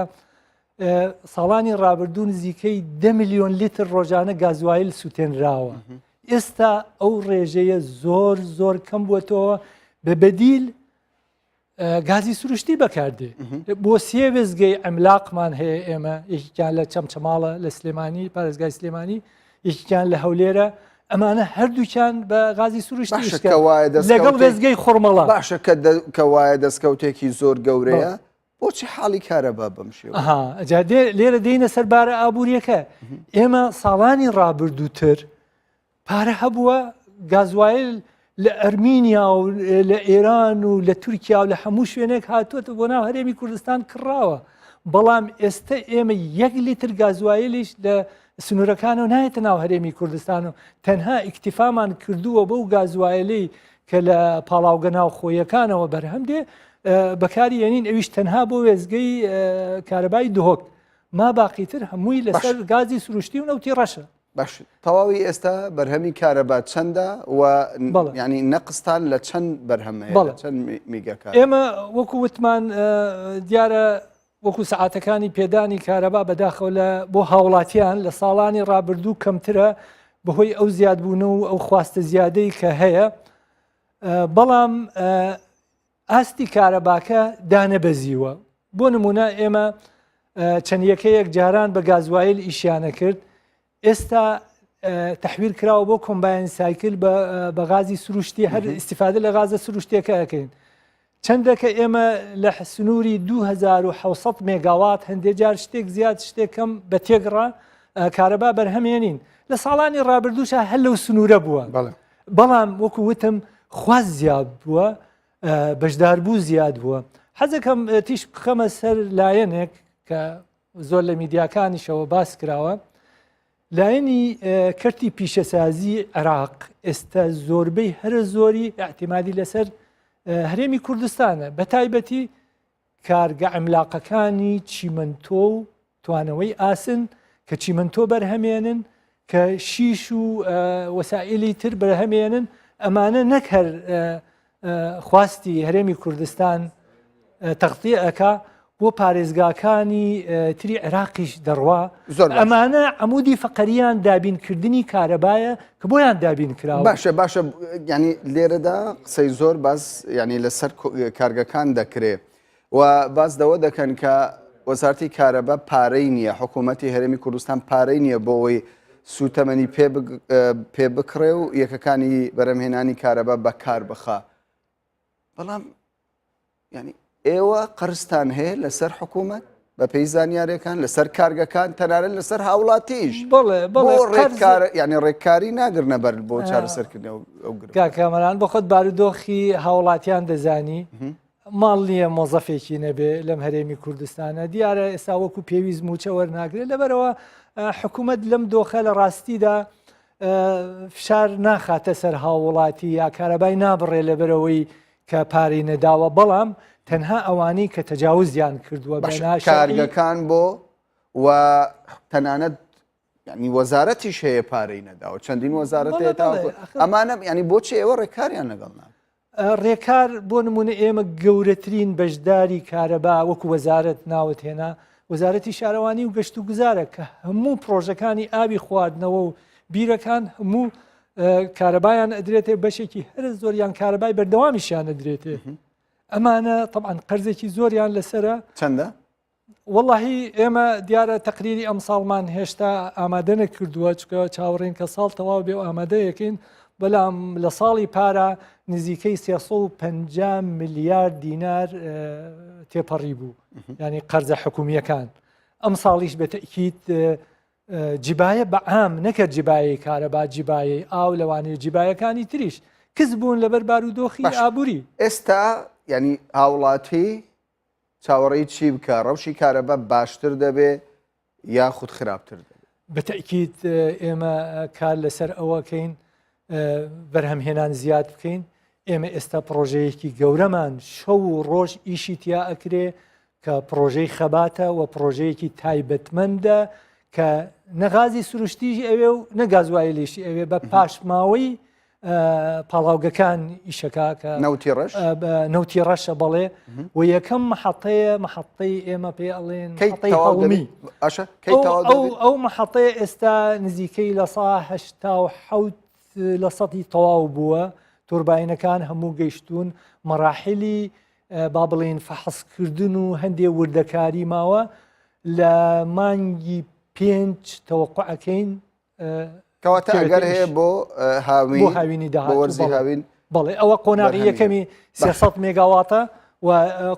ساڵانی ڕابردوو نزیکەی 10 میلیۆن لیتر ڕۆژانە گازوایل سوتێنراوە ئێستا ئەو ڕێژەیە زۆر زۆر کەم بووەتەوە بە بەدیل گازی سروشتی بەکاردێ بۆ سێ وێزگەی ئەملاقمان هەیە ئێمە یەکیان لە چەمچەماڵە لە سلێمانی پارێزگای سلێمانی یەکیان لە هەولێرە ئەمانە هەردووچیان بە غازی سروشتی لەگەڵ وێزگەی خۆرمەڵە باشە کە وایە دەستکەوتێکی زۆر گەورەیە بۆچی حاڵی کارەبا بەم شێوە لێرە دێنە سەربارە ئابوووریەکە ئێمە ساڵانی ڕابردووتر پارە هەبووە گازوایل لە ئەرمینیا و لە ئێران و لە تورکیا و لە هەموو شوێنێک هاتووەتە بۆ ناو هەرێمی کوردستان کڕاوە بەڵام ئێستا ئێمە 1 لیتر گازوایلیش لە سنوورەکان و نایەتە ناو هەرێمی کوردستان و تەنها ئیکتیفامان کردووە بەو گازوایلی کە لە پاڵاوگە ناو خۆیەکانەوە بەرهەم دێ بەکاری ێنین ئەویش تەنها بۆ وێزگەی کارەبای دهۆک ما باقیتر هەمووی لەسەر گازی سروشتی و نەوتی ڕەشە باش تەواوی ئێستا بەرهەمی کارەبا چەندە و ینی نەقستان لە چەند بەرهەمەیە چەند میگەکان ئێمە وەکو وتمان دیارە وەکو سەعاتەکانی پێدانی کارەبا بەداخەوە لە بۆ هاوڵاتیان لە ساڵانی ڕابردوو کەمترە بەهۆی ئەو زیادبوون و ئەو خواستە زیادەی کە هەیە بەڵام ئاستی کارەباکە دانەبەزیوە بۆ نمونە ئێمە چەند یەکەیەک جاران بە گازوایل ئیشیانە کرد ئێستا تەحویل کراوە بۆ کۆمباین سایکل بە غازی سروشتی هەر ئیسیفادە لە غازە سروشتێکە ئەەکەین چەندەکە ئێمە لە سنووری 2700 مێگاوات هەندێک جار شتێک زیاد شتێکم بە تێگڕا کارەبا بەرهەمێنین لە ساڵانی ڕابردووشە هەر لەو سنوورە بووە بەڵام وەکو وتم خواست زیاد بووە بەشداربوو زیاد بووە حەزەکەم تیش بخەمە سەر لایەنێک کە زۆر لە میدیاکانیشەوە باس کراوە لایەنی کەرتی پیشەسازی عێراق ئێستا زۆربەی هەرە زۆری احتیمادی لەسەر هەرێمی کوردستانە بە تایبەتی کارگە عملاقەکانی چیمەنتۆ و توانەوەی ئاسن کە چیمەنتۆ بەرهەمێنن کە شیش و وەسائلی تر بەرهەمێنن ئەمانە نەک هەر خواستی هەرێمی کوردستان تەغتیەکە بۆ پارێزگاکانی تری عێراقیش دەڕوا ئەمانە عەمودی فەقەریان دابینکردنی کارەبایە کە بۆیان دابین کراوە باشە ینی لێرەدا قسەی زۆر باز ینی لەسەر کارگەکان دەکرێت و باز دەوە دەکەن کە وەزارەتی کارەبا پارەی نییە حکوومەتی هەرێمی کوردستان پارەی نییە بۆ ئەوەی سوتەمەنی پێ بکڕێ و یەکەکانی بەرەمهێنانی کارەبا بەکار بخا بەڵام ینی ئێوە قەرزتان هەیە لەسەر حکوومەت بە پێی زانیاریەکان لەسەر کارگەکان تەنانەت لەسەر هاوڵاتیش ینی ڕێککاری ناگرنە بەر بۆ چارەسەرکردنەوە ئەو کامەران بە خۆت بارودۆخی هاوڵاتیان دەزانی ماڵ نییە مۆزەفێکی نەبێ لەم هەرێمی کوردستانە دیارە ئێستا وەکو پێویست موچە وەرناگرێت لەبەرەوە حکوومەت لەم دۆخە لە ڕاستیدا فشار ناخاتە سەر هاوڵاتی یا کارەبای نابڕێ لەبەرەوەی کە پارەی نەداوە بەڵام تەنها ئەوانەی کە تەجاوزیان کردووە کارگەکان بۆ و تەنانەت ینی وەزارەتیش هەیە پارەی نەداوە چەندین وەزارەت ئەمانە ینی بۆچی ئێوە ڕێکاریان لەگەڵ ناکەن ڕێکار بۆ نمونە ئێمە گەورەترین بەشداری کارەبا وەکو وەزارەت ناوت هێنا وەزارەتی شارەوانی و گەشت و گوزارە کە هەموو پرۆژەکانی ئاوی خواردنەوە و بیرەکان هەموو کارەبایان ئەدرێتێ بەشێکی هەر زۆریان کارەبای بەردەوامیشیان ئەدرێتێ ئەمانە طبعاً قەرزێکی زۆریان لەسرە چەندە واللهی ئێمە دیارە تەقریری ئەم ساڵمان هێشتا ئامادە نەکردووە چکە چاوەڕێن کە ساڵ تەواو بێ و ئامادەیەکەین بەڵام لە ساڵی پارە نزیکەی 350 میلیارد دینار تێپەڕی بوو ینی قەرزە حکومیەکان ئەم ساڵیش بەتەکیید جیبایە بەعام نەکرد جیبایی کارەبا جیبایی ئاو لەوانەیە جیبایەکانی تریش کەس بوون لەبەر بارودۆخی ئابووری ئێستا ینی هاوڵاتی چاوەڕێی چی بکە ڕەوشی کارەبا باشتر دەبێ یاخود خراپتر دەبێت بەتەکیید ئێمە کار لەسەر ئەوەکەین بەرهەمهێنان زیاد بکەین ئێمە ئێستا پرۆژەیەکی گەورەمان شەو و ڕۆژ ئیشی تیا ئەکرێ کە پرۆژەی خەباتە و پرۆژەیەکی تایبەتمەندە کە نەغازی سروشتیش ئەوێ و نەگازوایلێشی ئەوێ بە پاشماوەی پاڵاوگەکان ئیشەکە کە نەوتی ڕەشە بەڵێ و یەکەم محەڵەی ئێمە پێ ئەڵێن هەڵمی ئەو محەڵەیە ئێستا نزیکەی لە 1970 تەواو بووە تورباینەکان هەموو گەیشتون مەراحلی با بڵێن فەحسکردن و هەندێک وردەکاری ماوە لە مانگی 5 تەوەقعەکەین کەواتە ئەگەر هەیە بۆ هاوینی وەرزی هاوین بەڵێ ئەوە قۆناغی یەکەمی 300 مێگاواتە و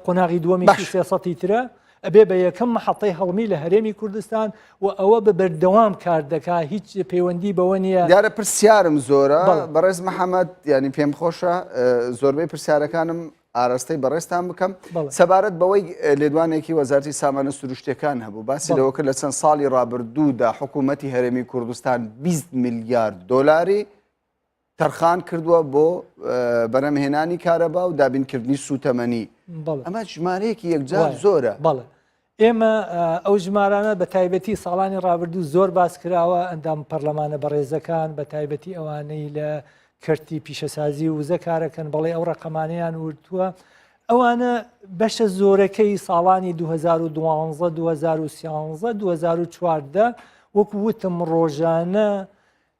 قۆناغی دووەمی 300 ترە ئەبێ بە یەکەم محەڵەی هەڵمی لە هەرێمی کوردستان و ئەوە بە بەردەوام کار دەکا هیچ پەیوەندی بەوە نییە دیارە پرسیارم زۆرە بەڕێز محەممەد ینی پێم خۆشە زۆربەی پرسیارەکانم ئاراستەی بەڕێستان بکەم سەبارەت بەوەی لێدوانێکی وەزارەتی سامانە سروشتیەکان هەبوو باسی لەوە کرد لە چەند ساڵی ڕابردوودا حکوومەتی هەرێمی کوردستان 20 میلیارد دۆلاری تەرخان کردووە بۆ بەرهەمهێنانی کارەبا و دابینکردنی سوتەمەنی ئەمە ژمارەیەکی یەکجار زۆرە بەڵێ ئێمە ئەو ژمارانە بە تایبەتی ساڵانی ڕابردوو زۆر باس کراوە ئەندام پەرلەمانە بەڕێزەکان بە تایبەتی ئەوانەی لە کەرتی پیشەسازی و وزە کارەکەن بەڵێ ئەو ڕقەمانیان وردووە ئەوانە بەشە زۆرەکەی ساڵانی 2012 2013 2014 وەکو وتم ڕۆژانە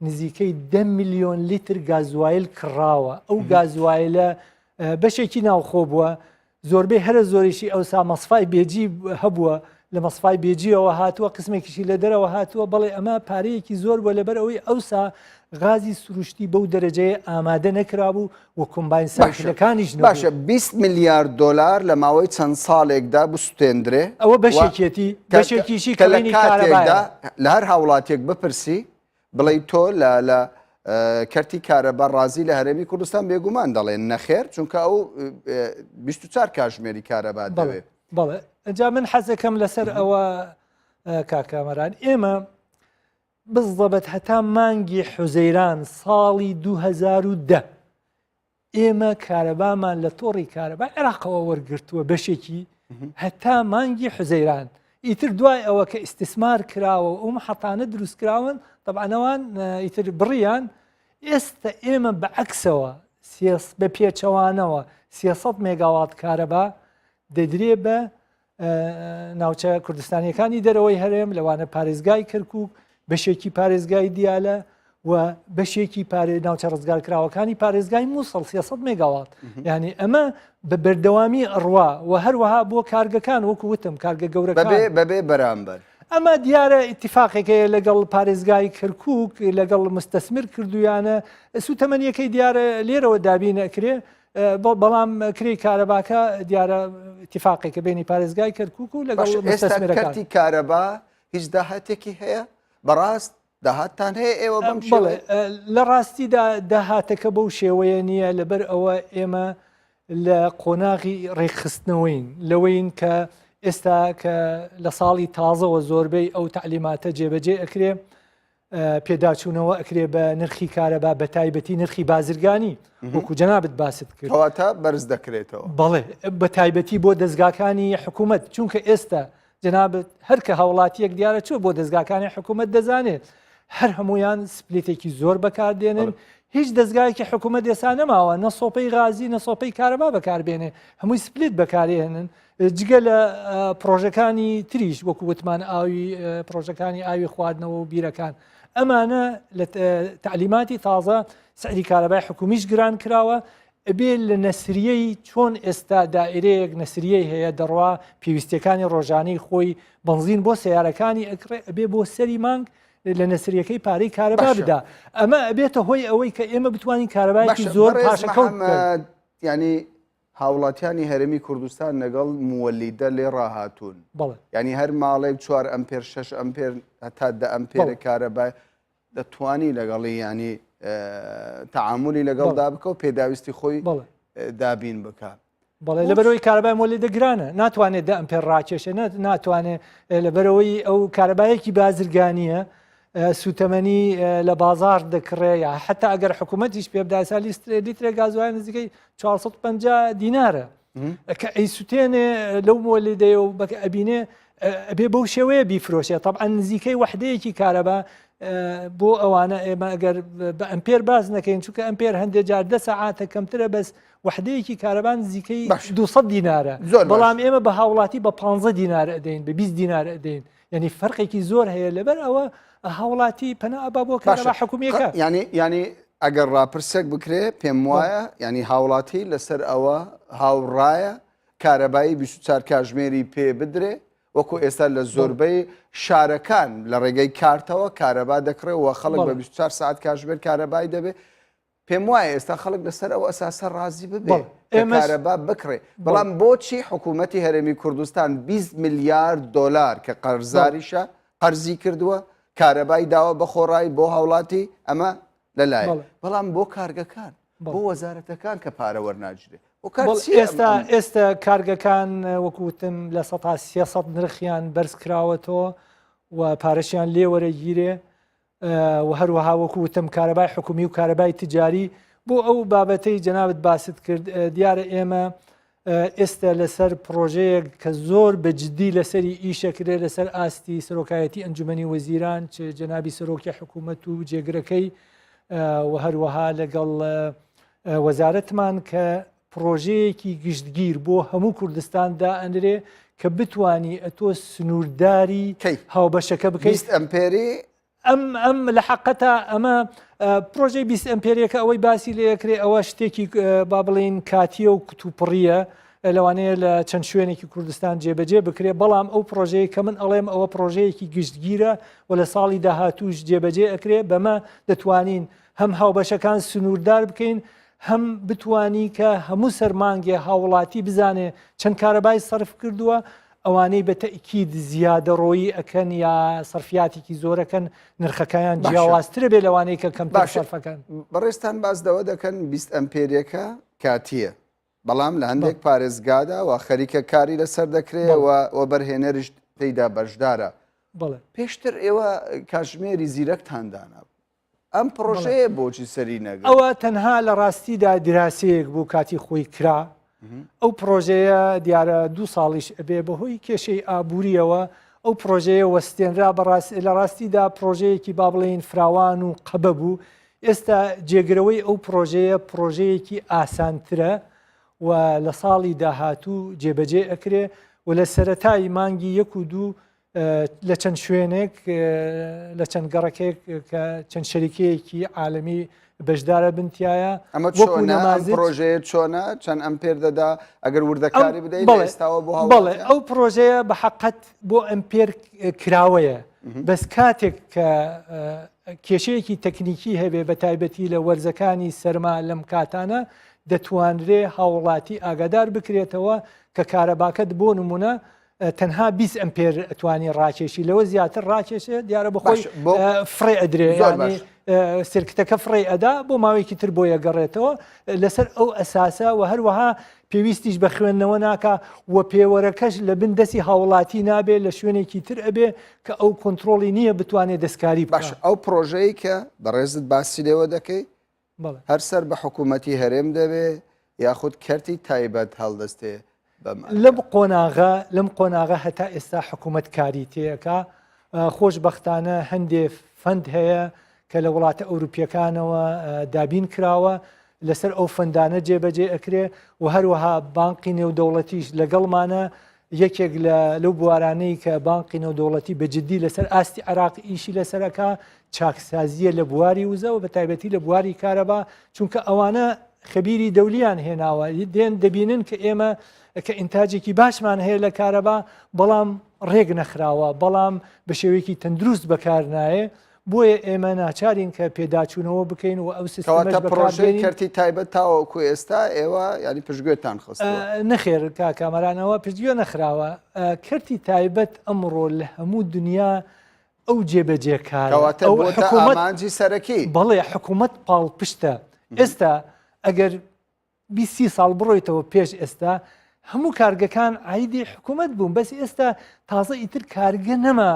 نزیکەی 10 میلیۆن لیتر گازوایل کڕاوە ئەو گازوایلە بەشێکی ناوخۆ بووە زۆربەی هەرە زۆریشی ئەوسا مەسفای بێجی هەبووە لە مەسفای بێجیەوە هاتووە قسمێکیشی لە دەرەوە هاتووە بەڵێ ئەمە پارەیەکی زۆر بۆ لەبەر ئەوەی ئەوسا غازی سروشتی بەو دەرەجەیە ئامادە نەکرابوو و کۆمباین سەرکلەکانیش باشە 20 میلیارد دۆلار لە ماوەی چەند ساڵێکدا بستێندرێ ئەوە بەشێکێتی بەشێکیشی کەلەنی کارەبایە لە هەر هاوڵاتێک بپرسی بڵێ تۆ لە کەرتی کارەبا ڕازی لە هەرێمی کوردستان بێگومان دەڵێن نەخێر چونکە ئەو 24 کاتژمێری کارەبا دەوێت بەڵێ ئەجا من حەزەکەم لەسەر ئەوە کاکامەران ئێمە بزڵەبەت هەتا مانگی حوزەیران ساڵی 2010 ئێمە کارەبامان لە تۆڕی کارەبا عێراقەوە وەرگرتووە بەشێکی هەتا مانگی حوزەیران ئیتر دوای ئەوە کە ئیستثمار کراوە و محەڵانە دروست کراون طبعاەوان ئیتر بڕیان ئێستا ئێمە بەعکسەوە بە پێچەوانەوە 300 مێگاوات کارەبا دەدرێ بە ناوچە کوردستانیەکانی دەرەوەی هەرێم لەوانە پارێزگای کەرکووک بەشێکی پارێزگای دیالە و بەشێکی ناوچە ڕزگارکراوەکانی پارێزگای مووسڵ 300 مێگاوات یعنی ئەمە بە بەردەوامی ئەڕوا و هەروەها بۆ کارگەکان وەکو وتم کارگە گەورەکان بەبێ بەرامبەر ئەمە دیارە ئیتیفاقێکەیە لەگەڵ پارێزگای کەرکووک لەگەڵ مستەسمر کردویانە سوتەمەنیەکەی دیارە لێرەوە دابینەکرێ بەڵام کری کارەباکە دیارە اتفاقێکە بینی پارێزگای کەرکووک و لەگەڵ کەرتی کارەبا هیچ داهاتێکی هەیە بەڕاست داهاتان هەیە ئێوە بەم شێوە لە ڕاستیدا داهاتەکە بەو شێوەیە نییە لەبەر ئەوە ئێمە لە قۆناغی ڕێکخستنەوەین لەوەین کە ئێستا کە لە ساڵی تازەوە زۆربەی ئەو تعلیماتە جێبەجێ ئەکرێ پێداچوونەوە ئەکرێ بە نرخی کارەبا بە تایبەتی نرخی بازرگانی وەکو جەنابەت باست کرد کەواتە بەرز دەکرێتەوە بەڵێ بە تایبەتی بۆ دەستگاکانی حکوومەت چونکە ئێستا جەنابەت هەرکە هاوڵاتیەک دیارە چوە بۆ دەستگاکانی حکوومەت دەزانێت هەر هەمویان سپلێتێکی زۆر بەکاردێنن هیچ دەستگایەکی حکوومەت ئێستا نەماوە نە سۆپەی غازی نە سۆپەی کارەبا بەکاربێنێ هەمووی سپلیت بەکارێنن جگە لە پرۆژەکانی تریش وەکو وتمان ئاوی پرۆژەکانی ئاوی خواردنەوە و بیرەکان ئەمانە لە تعلیماتی تازە سعری کارەبای حکومیش گران کراوە ئەبێ لە نەسریەی چۆن ئێستا دائیرەیەک نەسریەی هەیە دەڕوا پێویستیەکانی ڕۆژانەی خۆی بنزین بۆ سیارەکانی ئەکرێ ئەبێ بۆ سەری مانگ لە نەسریەکەی پارەی کارەبا بدا ئەمە ئەبێتە هۆی ئەوەی کە ئێمە بتوانین کارەبایکی زۆر پاشەکەوت ینی هاوڵاتیانی هەرێمی کوردستان لەگەڵ موەلیدە لێ ڕاهاتوون ینی هەر ماڵێک 4 ئەمپێر 6 ئەمپێر هەتا 10 ئەمپێرە کارەبای دەتوانی لەگەڵی ینی تەعاملی لەگەڵدا بکە و پێداویستی خۆی دابین بکە بەڵێ لەبەرەوەی کارەبای مۆلیدە گرانە ناتوانێت 10 ئەمپێر ڕاکێشە ناتوانێت لەبەرەوەی ئەو کارەبایەکی بازرگانیە سوتەمەنی لە بازار دەکڕێ یا حتا ئەگەر حکوومەتیش پێ بداسا لیترە گازوای نزیکەی 450 دینارە کە ئەی سوتێنێ لەو مۆلیدەیە و ئەبینێ ئەبێ بەو شێوەیە بیفرۆشێت طبعا نزیکەی وحدەیەکی کارەبا بۆ ئەوانە ئێمە ئەگەر بە ئەمپێر باز نەکەین چونکە ئەمپێر هەندێک جار 10 ساعاتە کەمترە بەس وحدەیەکی کارەبان نزیکەی 200 دینارە بەڵام ئێمە بە هاوڵاتی بە 15 دینار ئەدەین بە 20 دینار ئەدەین یعنی فەرقێکی زۆر هەیە لەبەر ئەوە هاوڵاتی پەنابا بۆ کارەبا حکوومیەکە ینی ئەگەر ڕاپرسێک بکرێ پێم وایە ینی هاوڵاتی لەسەر ئەوە هاوڕایە کارەبایی 24 کاتژمێری پێ بدرێ وەکو ئێستا لە زۆربەی شارەکان لە ڕێگەی کارتەوە کارەبا دەکڕێەوە خەڵک بە 24 ساعت کاتژمێر کارەبای دەبێت پێم وایە ئێستا خەڵک لەسەر ئەو ئەساسە ڕازی ببێ کارەبا بکڕێ بەڵام بۆچی حکوومەتی هەرێمی کوردستان 20 میلیارد دلار کە قەرزاریشە قەرزی کردووە کارەبای داوە بە خۆڕایی بۆ هاوڵاتی ئەمە لەلایە بەڵام بۆ کارگەکان بۆ وەزارەتەکان کە پارە وەرناگیرێ ئێستا کارگەکان وەکوتم لە 300 نرخیان بەرز کراوەتەوە و پارەشیان لێ وەرەگیرێ و هەروەها وەکوتم کارەبای حکومی و کارەبای تجاری بۆ ئەو بابەتەی جەنابەت باست کرد دیارە ئێمە ئێستا لەسەر پرۆژەیەک کە زۆر بەجددی لەسەری ئیشەکرێ لەسەر ئاستی سەرۆکایەتی ئەنجومەنی وەزیران چ جەنابی سەرۆکی حکوومەت و جێگرەکەی و هەروەها لەگەڵ وەزارەتمان کە پرۆژەیەکی گشتگیر بۆ هەموو کوردستاندا ئەنرێ کە بتانی ئەتۆ سنوورداری هاوبەشەکە بکەیت ئەمپێری ئەم لە حقەتە ئەمە پرۆژەی 20 ئەمپێریەکە ئەوەی باسی لەکرێ ئەوە شتێکی با بڵێن کاتیە و کتوپڕیە لەوانەیە لە چەند شوێنێکی کوردستان جێبەجێ بکرێ بەڵام ئەو پرۆژەیە کە من ئەڵێم ئەوە پرۆژەیەکی گشتگیرە و لە ساڵی داهاتووش جێبەجێ ئەکرێ بەمە دەتوانین هەم هاوبەشەکان سنووردار بکەین هەم بتانی کە هەموو سەرمانگێ هاوڵاتی بزانێ چەند کارەبای سەرف کردووە ئەوانەی بە تەئکید زیادە ڕۆیی ئەکەن یا سەرفیاتێکی زۆرەکەن نرخەکەیان جیاوازترە بێ لەوانەیە کە کەمتر سەرفەکەن بەڕێستان باسدەوە دەکەن 20 ئەمپێریەکە کاتیە بەڵام لە هەندێک پارێزگادا و خەریکە کاری لەسەر دەکرێەوە و بەرهێنەرش پێیدا بەشدارە پێشتر ئێوە کاتژمێری زیرەکتاندانا ئەم پرۆژەیە بۆچی سەری نەگەن ئەوە تەنها لە ڕاستیدا دراسەیەک بوو کاتی خۆی کرا ئەو پرۆژەیە دیارە 2 ساڵیش ئەبێ بەهۆی کێشەی ئابوووریەوە ئەو پرۆژەیە وەستێنرا لە ڕاستیدا پرۆژەیەکی با بڵێن فراوان و قەبە بوو ئێستا جێگرەوەی ئەو پرۆژەیە پرۆژەیەکی ئاسانترە و لە ساڵی داهاتوو جێبەجێ ئەکرێ و لە سەرەتای مانگی 1 و 2 لە چەند شوێنێک لە چەند گەڕەکێک کە چەند شەریکەیەکی عالەمی بەشدارە بنتیایە ئەمە پرۆژەیە چۆنە چەند ئەمپێر دەدا ئەگەر وردەکاری بدەیت ئێستاوە بۆ بەڵێ ئەو پرۆژەیە بە حقت بۆ ئەمپێر کراوەیە بەس کاتێک کە کێشەیەکی تەکنیکی هەبێ بە تایبەتی لە وەرزەکانی سەرما لەم کاتانە دەتوانرێ هاوڵاتی ئاگادار بکرێتەوە کە کارەباکەت بۆ نمونە تەنها 20 ئەمپێر ئەتوانی ڕاکێشی لەوە زیاتر ڕاکێشێ دیارە بخۆی فڕێ ئەدرێ سرکتەکە فڕێ ئەدا بۆ ماوەیەکی تر بۆ یەگەڕێتەوە لەسەر ئەو ئەساسە و هەروەها پێویستیش بە خوێندنەوە ناکە و پێوەرەکەش لە بن دەستی هاوڵاتی نابێ لە شوێنێکی تر ئەبێ کە ئەو کۆنتترۆلی نییە بتوانێت دەستکاری باش ئەو پرۆژەیە کە بەڕێزت باسی لێوە دەکەی هەرسەر بە حکوومەتی هەرێم دەبێ یاخود کەرتی تایبەت هەڵدەستێ لەم قۆناغا هەتا ئێستا حکوومەت کاری تەیەکە خۆشبەختانە هەندێ فەند هەیە کە لە وڵاتە ئەوروپیەکانەوە دابین کراوە لەسەر ئەو فەندانە جێبەجێ ئەکرێ و هەروەها بانقی نێودەوڵەتیش لەگەڵمانە یەکێک لەو بوارانەی کە بانقی نێودەوڵەتی بەجددی لەسەر ئاستی عێراقی ئیشی لەسەرەکە چاکسازیە لە بواری وزە و بە تایبەتی لە بواری کارەبا چونکە ئەوانە خەبیری دەولیان هێناوە دێن دەبینن کە ئێمە کە ئینتاجێکی باشمان هەیە لە کارەبا بەڵام ڕێک نەخراوە بەڵام بە شێوەیەکی تەندروست بەکار نایە بۆیە ئێمە ناچارین کە پێداچوونەوە بکەین و ئەو سیستەمەش پرۆژەی کەرتی تایبەت تاوەکو ئێستا ئێوە ینی پشتگوێتان خستەوە نەخێر کامەرانەوە پشتگوێ نەخراوە کەرتی تایبەت ئەمڕۆ لە هەموو دنیا ئەو جێبەجێکارە ئامانجی سەرەکی بەڵێ حکوومەت پاڵپشتە ئێستا ئەگەر 20 ساڵ بڕۆیتەوە پێش ئێستا هەموو کارگەکان عیدی حکوومەت بوون بەس ئێستا تازە ئیتر کارگە نەما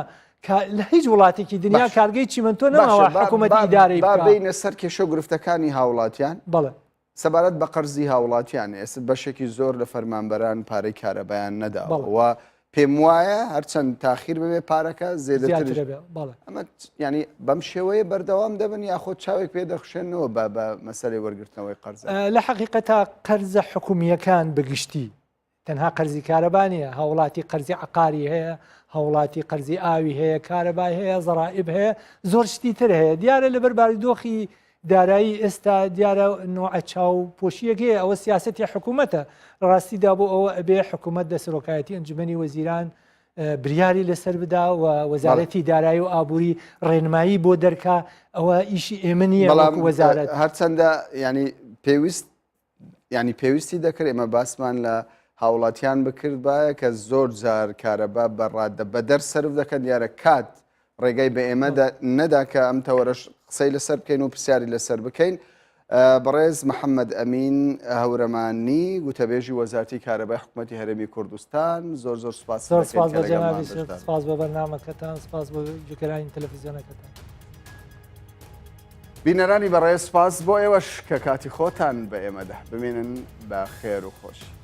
لە هیچ وڵاتێکی دنیا کارگەی چیمەنتۆ نەماوە حکوومەتی ئیدارەی بینە سەر کێشە گرفتەکانی هاوڵاتیان بەڵێ سەبارەت بە قەرزی هاوڵاتیان ئێستا بەشێکی زۆر لە فەرمانبەران پارەی کارەبایان نەداوە پێم وایە هەرچەند تاخیر ببێ پارەکە زێدەتر ئەمە ینی بەم شێوەیە بەردەوام دەبن یاخۆ چاوێک پێ دەخشێنەوە بە مەسەلەی وەرگرتنەوەی قەرز لە حەقیقەتا قەرزە حکومیەکان بەگشتی تەنها قەرزی کارەبانیە هاوڵاتی قەرزی عقاری هەیە هاوڵاتی قەرزی ئاوی هەیە کارەبای هەیە زەڕائب هەیە زۆر شتی تر هەیە دیارە لەبەر بارودۆخی دارایی ئێستا دیارە نوع چاو پۆشیەکەیە ئەوە سیاسەتی حکوومەتە ڕاستیدا بۆ ئەوە ئەبێ حکوومەت دەسەرۆکایەتی ئەنجومەنی وەزیران بریاری لەسەر بدا و وەزارەتی دارایی و ئابووری ڕێنمایی بۆ دەرکا ئەوە ئیشی ئێمە نییە وەزارەت هەرچەندە ینی پێویست ینی پێویستی دەکرد ئێمە باسمان لە هاوڵاتیان بکرد باە کە زۆر جار کارەبا بەڕادە بە دەرسەرف دەکەن دیارە کات ڕێگای بە ئێمە نەدا کە ئەم تەوەرەش قسەی لەسەر بکەین و پرسیاری لەسەر بکەین. بەڕێز محەممەد ئەمین هەورەمانی گوتەبێژی وەزارەتی کارەبای حکوومەتی هەرێمی کوردستان زۆر زۆر سپاس سپاس بە بەرنامەکەتان سپاس بۆ جوکەرانی تەلەڤیزیۆنەکەتان. بینەرانی بەڕێز سپاس بۆ ئێوەش کە کاتی خۆتان بە ئێمەدا بمێنن بە خێر و خۆشی.